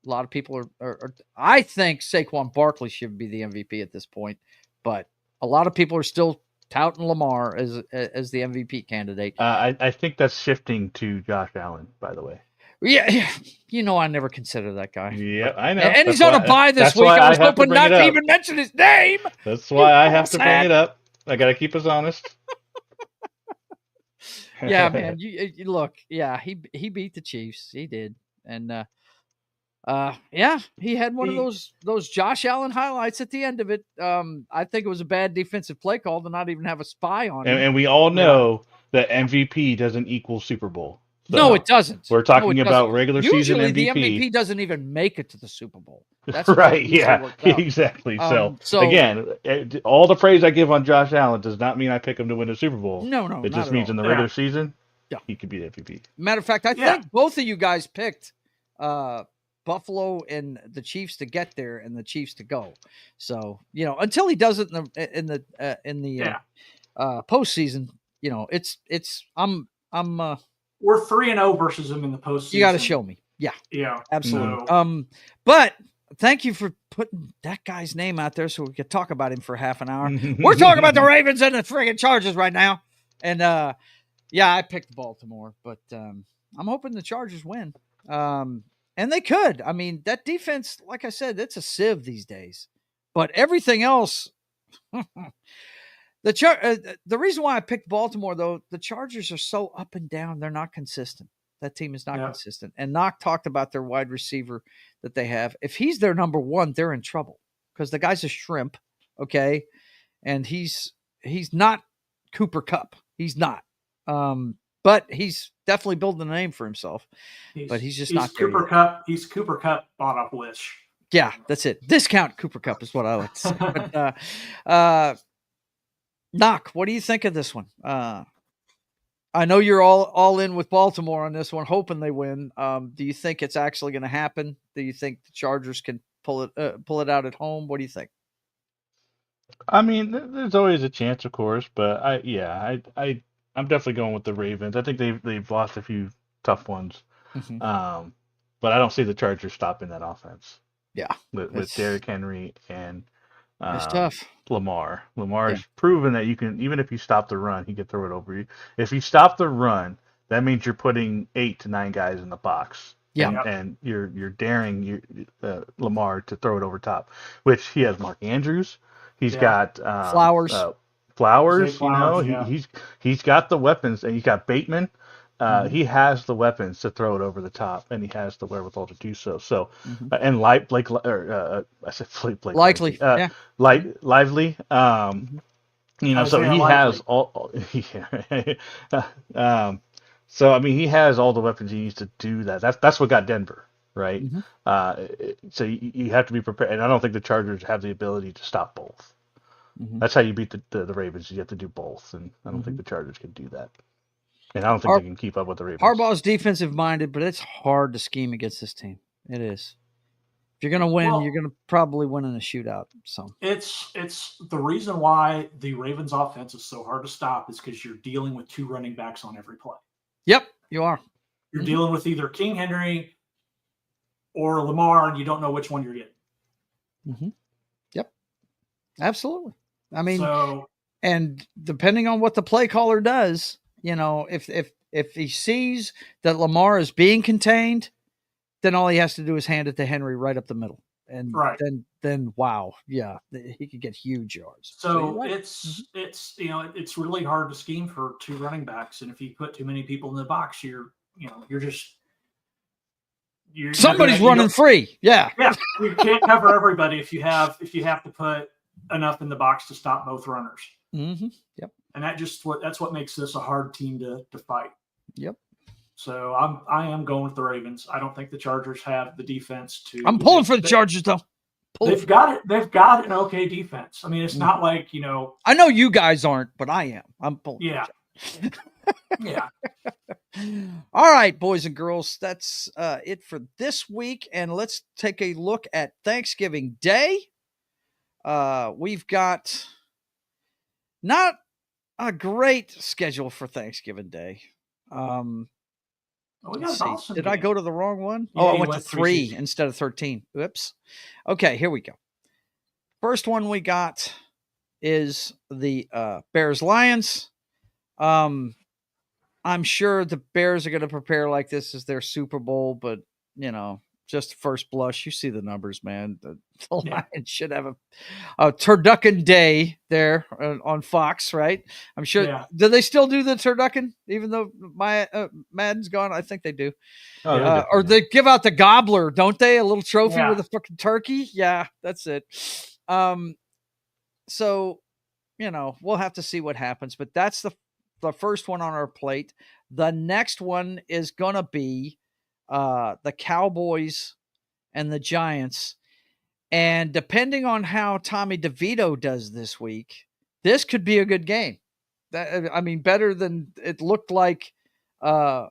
lot of people are I think Saquon Barkley should be the MVP at this point, but a lot of people are still touting Lamar as the MVP candidate. I think that's shifting to Josh Allen, by the way. Yeah, I never consider that guy. Yeah, I know. And he's on a bye this week. I was hoping not to even mention his name. That's why I have to bring it up. I got to keep us honest. Yeah, man. You look. Yeah, he beat the Chiefs. He did, and he had one of those Josh Allen highlights at the end of it. I think it was a bad defensive play call to not even have a spy on him. And we all know that MVP doesn't equal Super Bowl. So no, it doesn't. We're talking about regular season MVP. Usually the MVP doesn't even make it to the Super Bowl. That's right, yeah, exactly. So again, all the praise I give on Josh Allen does not mean I pick him to win the Super Bowl. No. It just means in the regular season, he could be the MVP. Matter of fact, I think both of you guys picked Buffalo and the Chiefs to get there and the Chiefs to go. So, until he does it in the postseason, we're 3-0 versus him in the postseason. You got to show me. Yeah, absolutely. So. But thank you for putting that guy's name out there so we could talk about him for half an hour. We're talking about the Ravens and the friggin' Chargers right now. And I picked Baltimore, but I'm hoping the Chargers win. And they could. I mean, that defense, like I said, it's a sieve these days. But everything else, the reason why I picked Baltimore, though, the Chargers are so up and down. They're not consistent. That team is not consistent. And Knock talked about their wide receiver that they have. If he's their number one, they're in trouble because the guy's a shrimp, okay? And he's not Cooper Kupp. He's not. But he's definitely building a name for himself. But he's just not Cooper Kupp. He's Cooper Kupp bought off Wish. Yeah, that's it. Discount Cooper Kupp is what I like to say. But, Knock, what do you think of this one? I know you're all in with Baltimore on this one, hoping they win. Do you think it's actually going to happen? Do you think the Chargers can pull it out at home? What do you think? I mean, there's always a chance, of course, but I'm definitely going with the Ravens. I think they've lost a few tough ones, but I don't see the Chargers stopping that offense. Yeah, with Derrick Henry and it's tough. Lamar has proven that you can, even if you stop the run, he can throw it over you. If you stop the run, that means you're putting 8 to 9 guys in the box. Yeah, and you're daring Lamar to throw it over top, which he has Mark Andrews. He's got Flowers. He's got the weapons, and he's got Bateman. He has the weapons to throw it over the top, and he has the wherewithal to do so. So, and Lively. Lively. So he has all. So I mean, he has all the weapons he needs to do that. That's what got Denver, right? So you have to be prepared, and I don't think the Chargers have the ability to stop both. That's how you beat the Ravens. You have to do both, and I don't think the Chargers can do that. And I don't think they can keep up with the Ravens. Harbaugh's defensive minded, but it's hard to scheme against this team. It is. If you're going to win, you're going to probably win in a shootout. So it's the reason why the Ravens offense is so hard to stop is because you're dealing with 2 running backs on every play. Yep, you are. You're dealing with either King Henry or Lamar, and you don't know which one you're getting. Yep, absolutely. I mean, and depending on what the play caller does, if If he sees that Lamar is being contained, then all he has to do is hand it to Henry right up the middle. And then wow, yeah, he could get huge yards. So it's it's really hard to scheme for two running backs, and if you put too many people in the box, you're somebody's running free. Yeah, you can't cover everybody if you have to put enough in the box to stop both runners. Mm-hmm. Yep. And that's what makes this a hard team to fight. Yep. So I am going with the Ravens. I don't think the Chargers have the defense to. I'm pulling for the Chargers though. They've got an okay defense. I mean, it's not like I know you guys aren't, but I am. I'm pulling. Yeah. Yeah. All right, boys and girls, that's it for this week, and let's take a look at Thanksgiving Day. We've got not a great schedule for Thanksgiving Day. Did I go to the wrong one? Yeah, I went to 3 instead of 13. Oops. Okay, here we go. First one we got is the Bears-Lions. I'm sure the Bears are going to prepare like this as their Super Bowl, but, just first blush, you see the numbers, man. The Lions should have a turducken day there on Fox, right? I'm sure. Yeah. Do they still do the turducken, even though Madden's gone? I think they do. Or they give out the gobbler, don't they? A little trophy with a fucking turkey. Yeah, that's it. So, we'll have to see what happens, but that's the first one on our plate. The next one is going to be the Cowboys and the Giants. And depending on how Tommy DeVito does this week, this could be a good game. Better than it looked like, before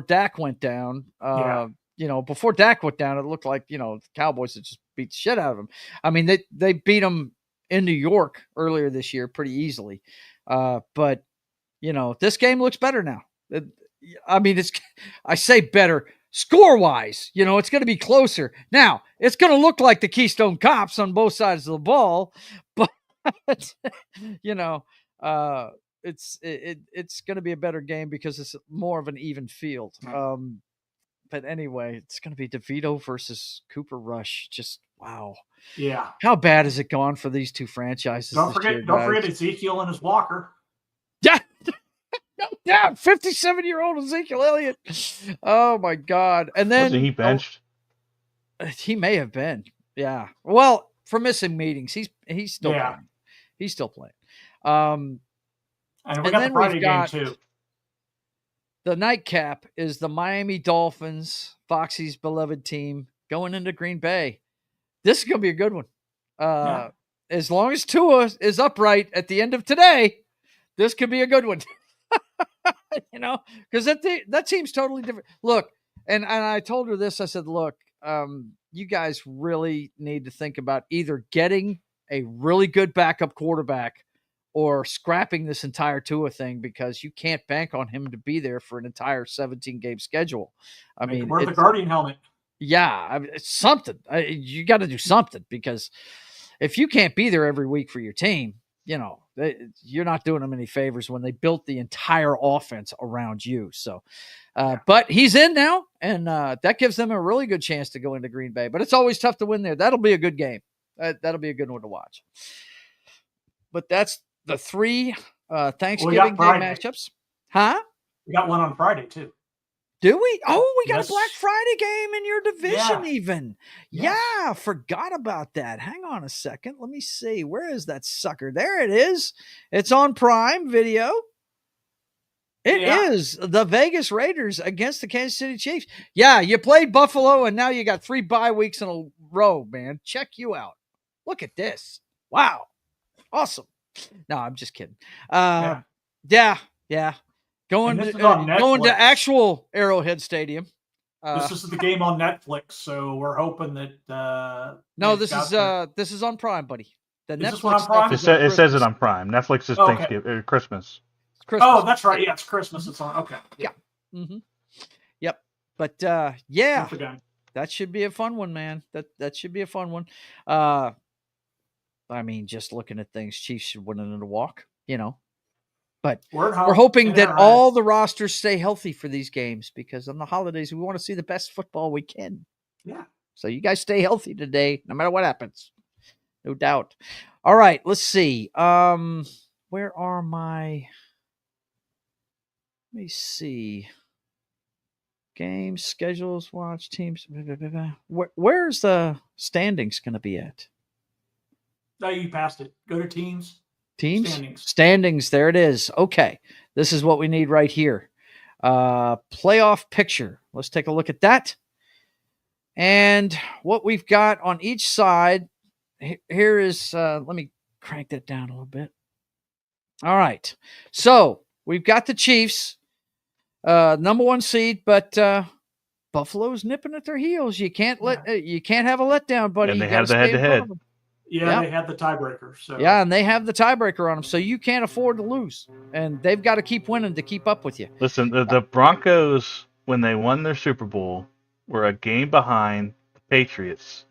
Dak went down. Before Dak went down, it looked like, the Cowboys had just beat the shit out of them. I mean, they beat them in New York earlier this year pretty easily. But, this game looks better now. I say better score-wise. It's going to be closer. Now, it's going to look like the Keystone Cops on both sides of the ball, but, it's going to be a better game because it's more of an even field. But anyway, it's going to be DeVito versus Cooper Rush. Just, wow. Yeah. How bad has it gone for these two franchises? Don't forget Ezekiel and his blocker. Yeah. No doubt. 57-year-old Ezekiel Elliott. Oh, my God. And then. Wasn't he benched? He may have been. Yeah. Well, for missing meetings, he's still playing. He's still playing. And we got the Friday game, too. The nightcap is the Miami Dolphins, Foxy's beloved team, going into Green Bay. This is going to be a good one. As long as Tua is upright at the end of today, this could be a good one. Because that team's totally different. Look, and I told her this. I said, look, you guys really need to think about either getting a really good backup quarterback or scrapping this entire Tua thing, because you can't bank on him to be there for an entire 17-game schedule. Wear the Guardian helmet. Yeah, it's something. You got to do something, because if you can't be there every week for your team, you're not doing them any favors when they built the entire offense around you. So, but he's in now, and that gives them a really good chance to go into Green Bay. But it's always tough to win there. That'll be a good game. That'll be a good one to watch. But that's the 3 Thanksgiving Day matchups. Huh? We got one on Friday, too. Do we? Oh, we got a Black Friday game in your division even. Yes. Yeah, forgot about that. Hang on a second. Let me see. Where is that sucker? There it is. It's on Prime Video. It is the Vegas Raiders against the Kansas City Chiefs. Yeah, you played Buffalo, and now you got 3 bye weeks in a row, man. Check you out. Look at this. Wow. Awesome. No, I'm just kidding. Yeah. Going to actual Arrowhead Stadium. This is the game on Netflix, so we're hoping that. No, this is on Prime, buddy. The Netflix on Prime? It says it on Prime. Netflix is Thanksgiving, Christmas. It's Christmas. Oh, that's right. Yeah, it's Christmas. It's on. Okay. Yeah. Mm-hmm. Yep. But that should be a fun one, man. That should be a fun one. Just looking at things, Chiefs should win it in a walk. But we're hoping that all the rosters stay healthy for these games, because on the holidays, we want to see the best football we can. Yeah. So you guys stay healthy today, no matter what happens. No doubt. All right, let's see. Where are my... Let me see. Games, schedules, watch, teams. Where's the standings going to be at? No, you passed it. Go to teams. Teams? Standings. There it is. Okay. This is what we need right here. Playoff picture. Let's take a look at that. And what we've got on each side. Here is, let me crank that down a little bit. All right. So we've got the Chiefs. Number 1 seed, but Buffalo's nipping at their heels. You can't you can't have a letdown, buddy. And they have the head-to-head. Yeah, they have the tiebreaker. So yeah, and they have the tiebreaker on them, so you can't afford to lose. And they've got to keep winning to keep up with you. Listen, the Broncos, when they won their Super Bowl, were a game behind the Patriots.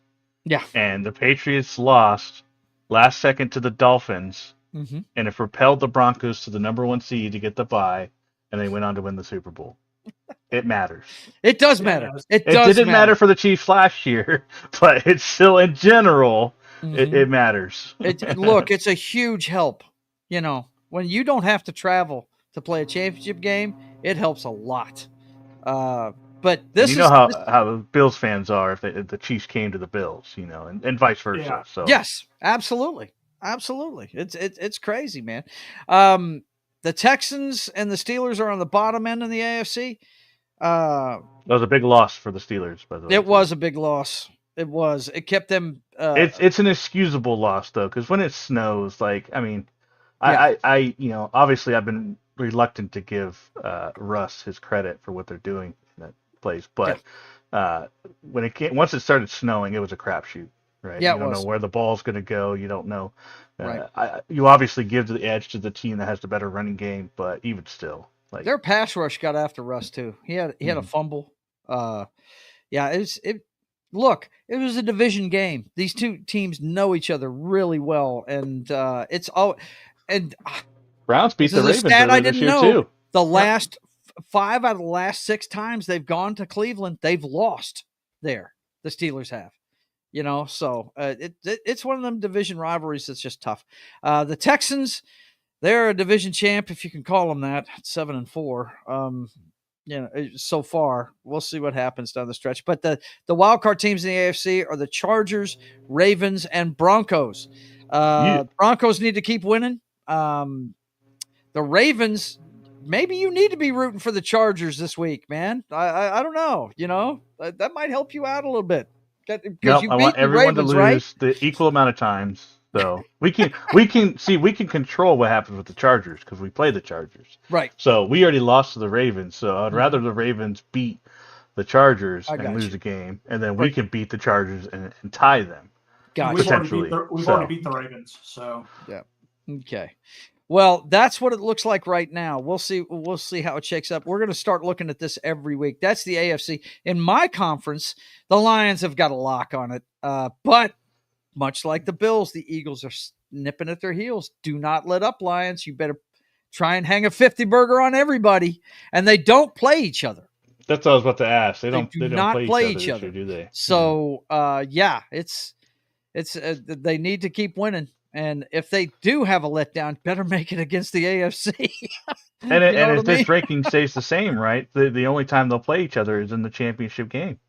Yeah. And the Patriots lost last second to the Dolphins, and it propelled the Broncos to the number 1 seed to get the bye. And they went on to win the Super Bowl. It matters. It does matter. It didn't matter for the Chiefs last year, but it's still, in general, it matters. Look, it's a huge help. You know, when you don't have to travel to play a championship game, it helps a lot. But this you know how Bills fans are if the Chiefs came to the Bills, you know, and vice versa. Yeah. So yes, absolutely. It's crazy, man. The Texans and the Steelers are on the bottom end in the AFC. That was a big loss for the Steelers, by the way. It was a big loss. It was. It kept them. It's an excusable loss though, because when it snows, like I you know, obviously I've been reluctant to give Russ his credit for what they're doing in that place, but when once it started snowing, it was a crapshoot. Right. Yeah, you don't know where the ball's going to go. You don't know. Right. You obviously give the edge to the team that has the better running game, but even still, like their pass rush got after Russ too. He had a fumble. It was a division game. These two teams know each other really well, and it's all. And Browns beat the Ravens this year too. The last 5 out of the last 6 times they've gone to Cleveland, they've lost there. The Steelers have. You know, so it's one of them division rivalries that's just tough. The Texans, they're a division champ, if you can call them that. 7-4. You know, so far, we'll see what happens down the stretch. But the wild card teams in the AFC are the Chargers, Ravens, and Broncos. Broncos need to keep winning. The Ravens, maybe you need to be rooting for the Chargers this week, man. I don't know. You know, that might help you out a little bit. No, I want everyone to lose the equal amount of times. So we can control what happens with the Chargers because we play the Chargers. Right. So we already lost to the Ravens. So I'd rather the Ravens beat the Chargers and lose a game, and then we can beat the Chargers and tie them. Potentially. We've already beat the Ravens. So yeah. Okay. Well, that's what it looks like right now. We'll see how it shakes up. We're going to start looking at this every week. That's the AFC. In my conference, the Lions have got a lock on it. But much like the Bills, the Eagles are nipping at their heels. Do not let up, Lions. You better try and hang a 50 burger on everybody. And they don't play each other. That's what I was about to ask. They don't play each other, do they? So, it's they need to keep winning. And if they do have a letdown, better make it against the AFC. and if this ranking stays the same, right? The only time they'll play each other is in the championship game.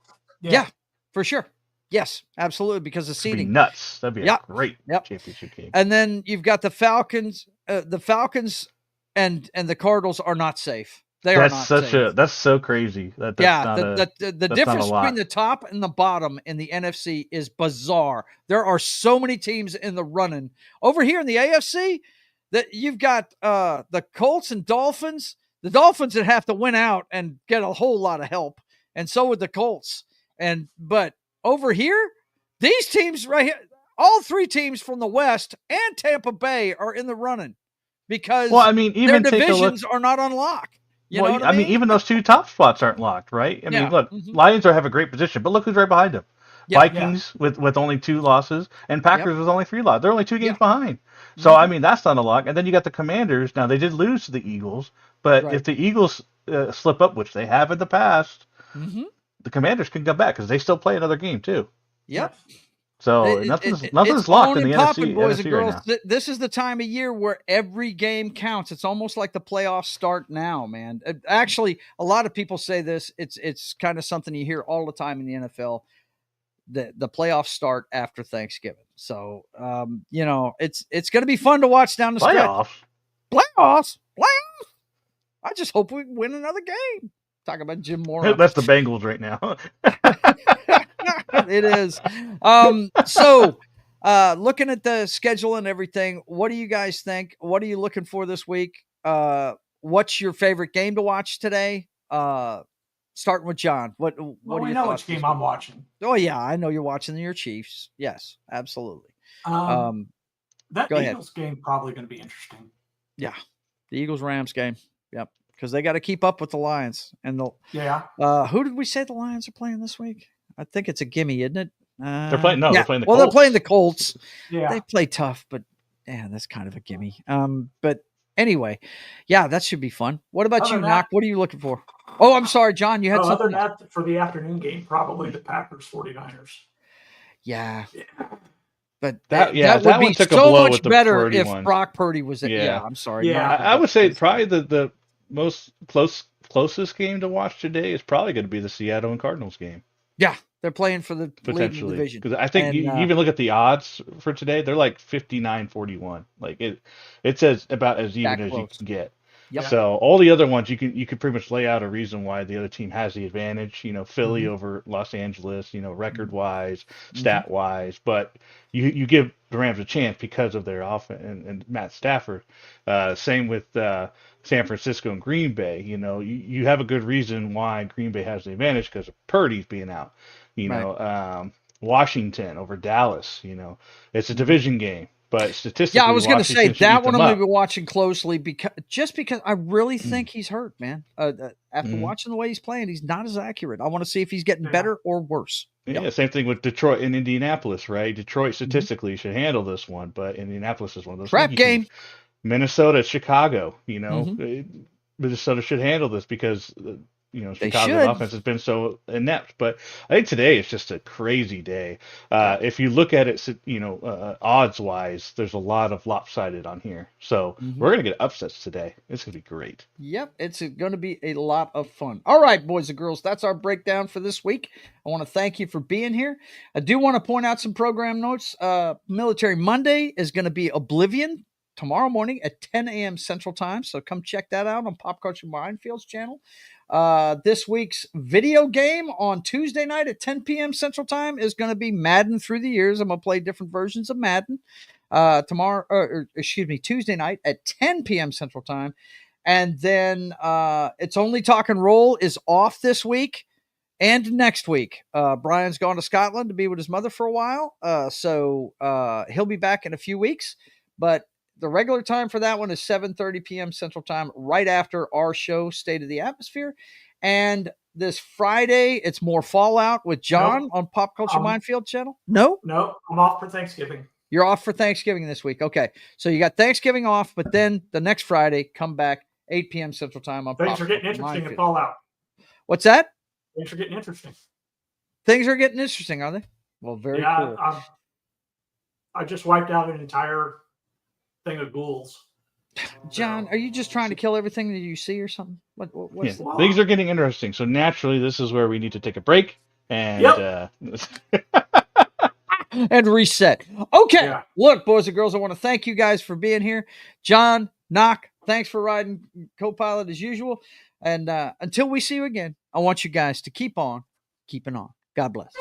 Yeah, for sure. Yes, absolutely, because of seeding. That'd be nuts. That'd be a great championship game. And then you've got the Falcons. The Falcons and the Cardinals are not safe. That's so crazy. The difference between the top and the bottom in the NFC is bizarre. There are so many teams in the running. Over here in the AFC, that you've got the Colts and Dolphins. The Dolphins would have to win out and get a whole lot of help, and so would the Colts. But over here, these teams right here, all 3 teams from the West and Tampa Bay are in the running because even their divisions are not on lock. You know what I mean? Even those 2 top spots aren't locked, right? I mean, look, Lions have a great position, but look who's right behind them. Vikings with only 2 losses, and Packers with only 3 losses. They're only 2 games behind. So, I mean, that's not a lock. And then you got the Commanders. Now, they did lose to the Eagles, but if the Eagles slip up, which they have in the past, the Commanders can come back because they still play another game, too. Yep. So nothing's locked in the NFC right now. This is the time of year where every game counts. It's almost like the playoffs start now, man. Actually, a lot of people say this. It's kind of something you hear all the time in the NFL. The playoffs start after Thanksgiving. So, it's going to be fun to watch down the stretch. Playoffs. I just hope we win another game. Talk about Jim Moore. That's the Bengals right now. It is. So, looking at the schedule and everything, what do you guys think? What are you looking for this week? What's your favorite game to watch today? Starting with John. What we know which game I'm watching. Oh yeah, I know you're watching your Chiefs. Yes, absolutely. That Eagles game probably going to be interesting. Yeah, the Eagles-Rams game. Yep, because they got to keep up with the Lions. And who did we say the Lions are playing this week? I think it's a gimme, isn't it? They're playing the Colts. Well, they're playing the Colts. Yeah. They play tough, but that's kind of a gimme. But anyway, that should be fun. What about you, Knock? What are you looking for? Oh, I'm sorry, John. You had something. Other than that, for the afternoon game, probably the Packers 49ers. Yeah. But that would be took so a blow much with the better Purdy if one. Brock Purdy was it. Yeah, I'm sorry. Yeah, I would say probably the most closest game to watch today is probably going to be the Seattle and Cardinals game. Yeah, they're playing for the potentially division. Because I think you even look at the odds for today; they're like 59-41. Like it's about as even as you can get. Yep. So all the other ones you could pretty much lay out a reason why the other team has the advantage. Philly over Los Angeles. Record wise, stat wise, but you give the Rams a chance because of their offense and Matt Stafford. Same with San Francisco and Green Bay. You have a good reason why Green Bay has the advantage because of Purdy's being out. Washington over Dallas. It's a division game. But statistically, I was going to say that one I'm going to be watching closely because I really think he's hurt, man. After watching the way he's playing, he's not as accurate. I want to see if he's getting better or worse. Yeah, same thing with Detroit and Indianapolis, right? Detroit statistically should handle this one, but Indianapolis is one of those crap game. Minnesota, Chicago, Minnesota should handle this because Chicago's offense has been so inept. But I think today is just a crazy day. If you look at it, odds wise, there's a lot of lopsided on here. So we're going to get upsets today. It's going to be great. Yep, it's going to be a lot of fun. All right, boys and girls, that's our breakdown for this week. I want to thank you for being here. I do want to point out some program notes. Military Monday is going to be Oblivion tomorrow morning at 10 a.m. Central Time. So come check that out on Pop Culture Mindfield's channel. This week's video game on Tuesday night at 10 p.m. Central Time is going to be Madden Through the Years. I'm going to play different versions of Madden Tuesday night at 10 p.m. Central Time. And then It's Only Talk and Roll is off this week and next week. Brian's gone to Scotland to be with his mother for a while. So he'll be back in a few weeks. But the regular time for that one is 7:30 p.m. Central Time, right after our show, State of the Atmosphere. And this Friday, it's more Fallout with John on Pop Culture Minefield channel. No, I'm off for Thanksgiving. You're off for Thanksgiving this week. Okay, so you got Thanksgiving off, but then the next Friday, come back 8 p.m. Central Time on Pop Culture Minefield. Things are getting interesting in Fallout. What's that? Things are getting interesting. Things are getting interesting, are they? Well, very cool. I just wiped out an entire thing of ghouls. John, are you just trying to kill everything that you see or something? What's things are getting interesting. So naturally, this is where we need to take a break and and reset. Okay. Yeah. Look, boys and girls, I want to thank you guys for being here. John, Knock, thanks for riding co-pilot as usual. And until we see you again, I want you guys to keep on keeping on. God bless.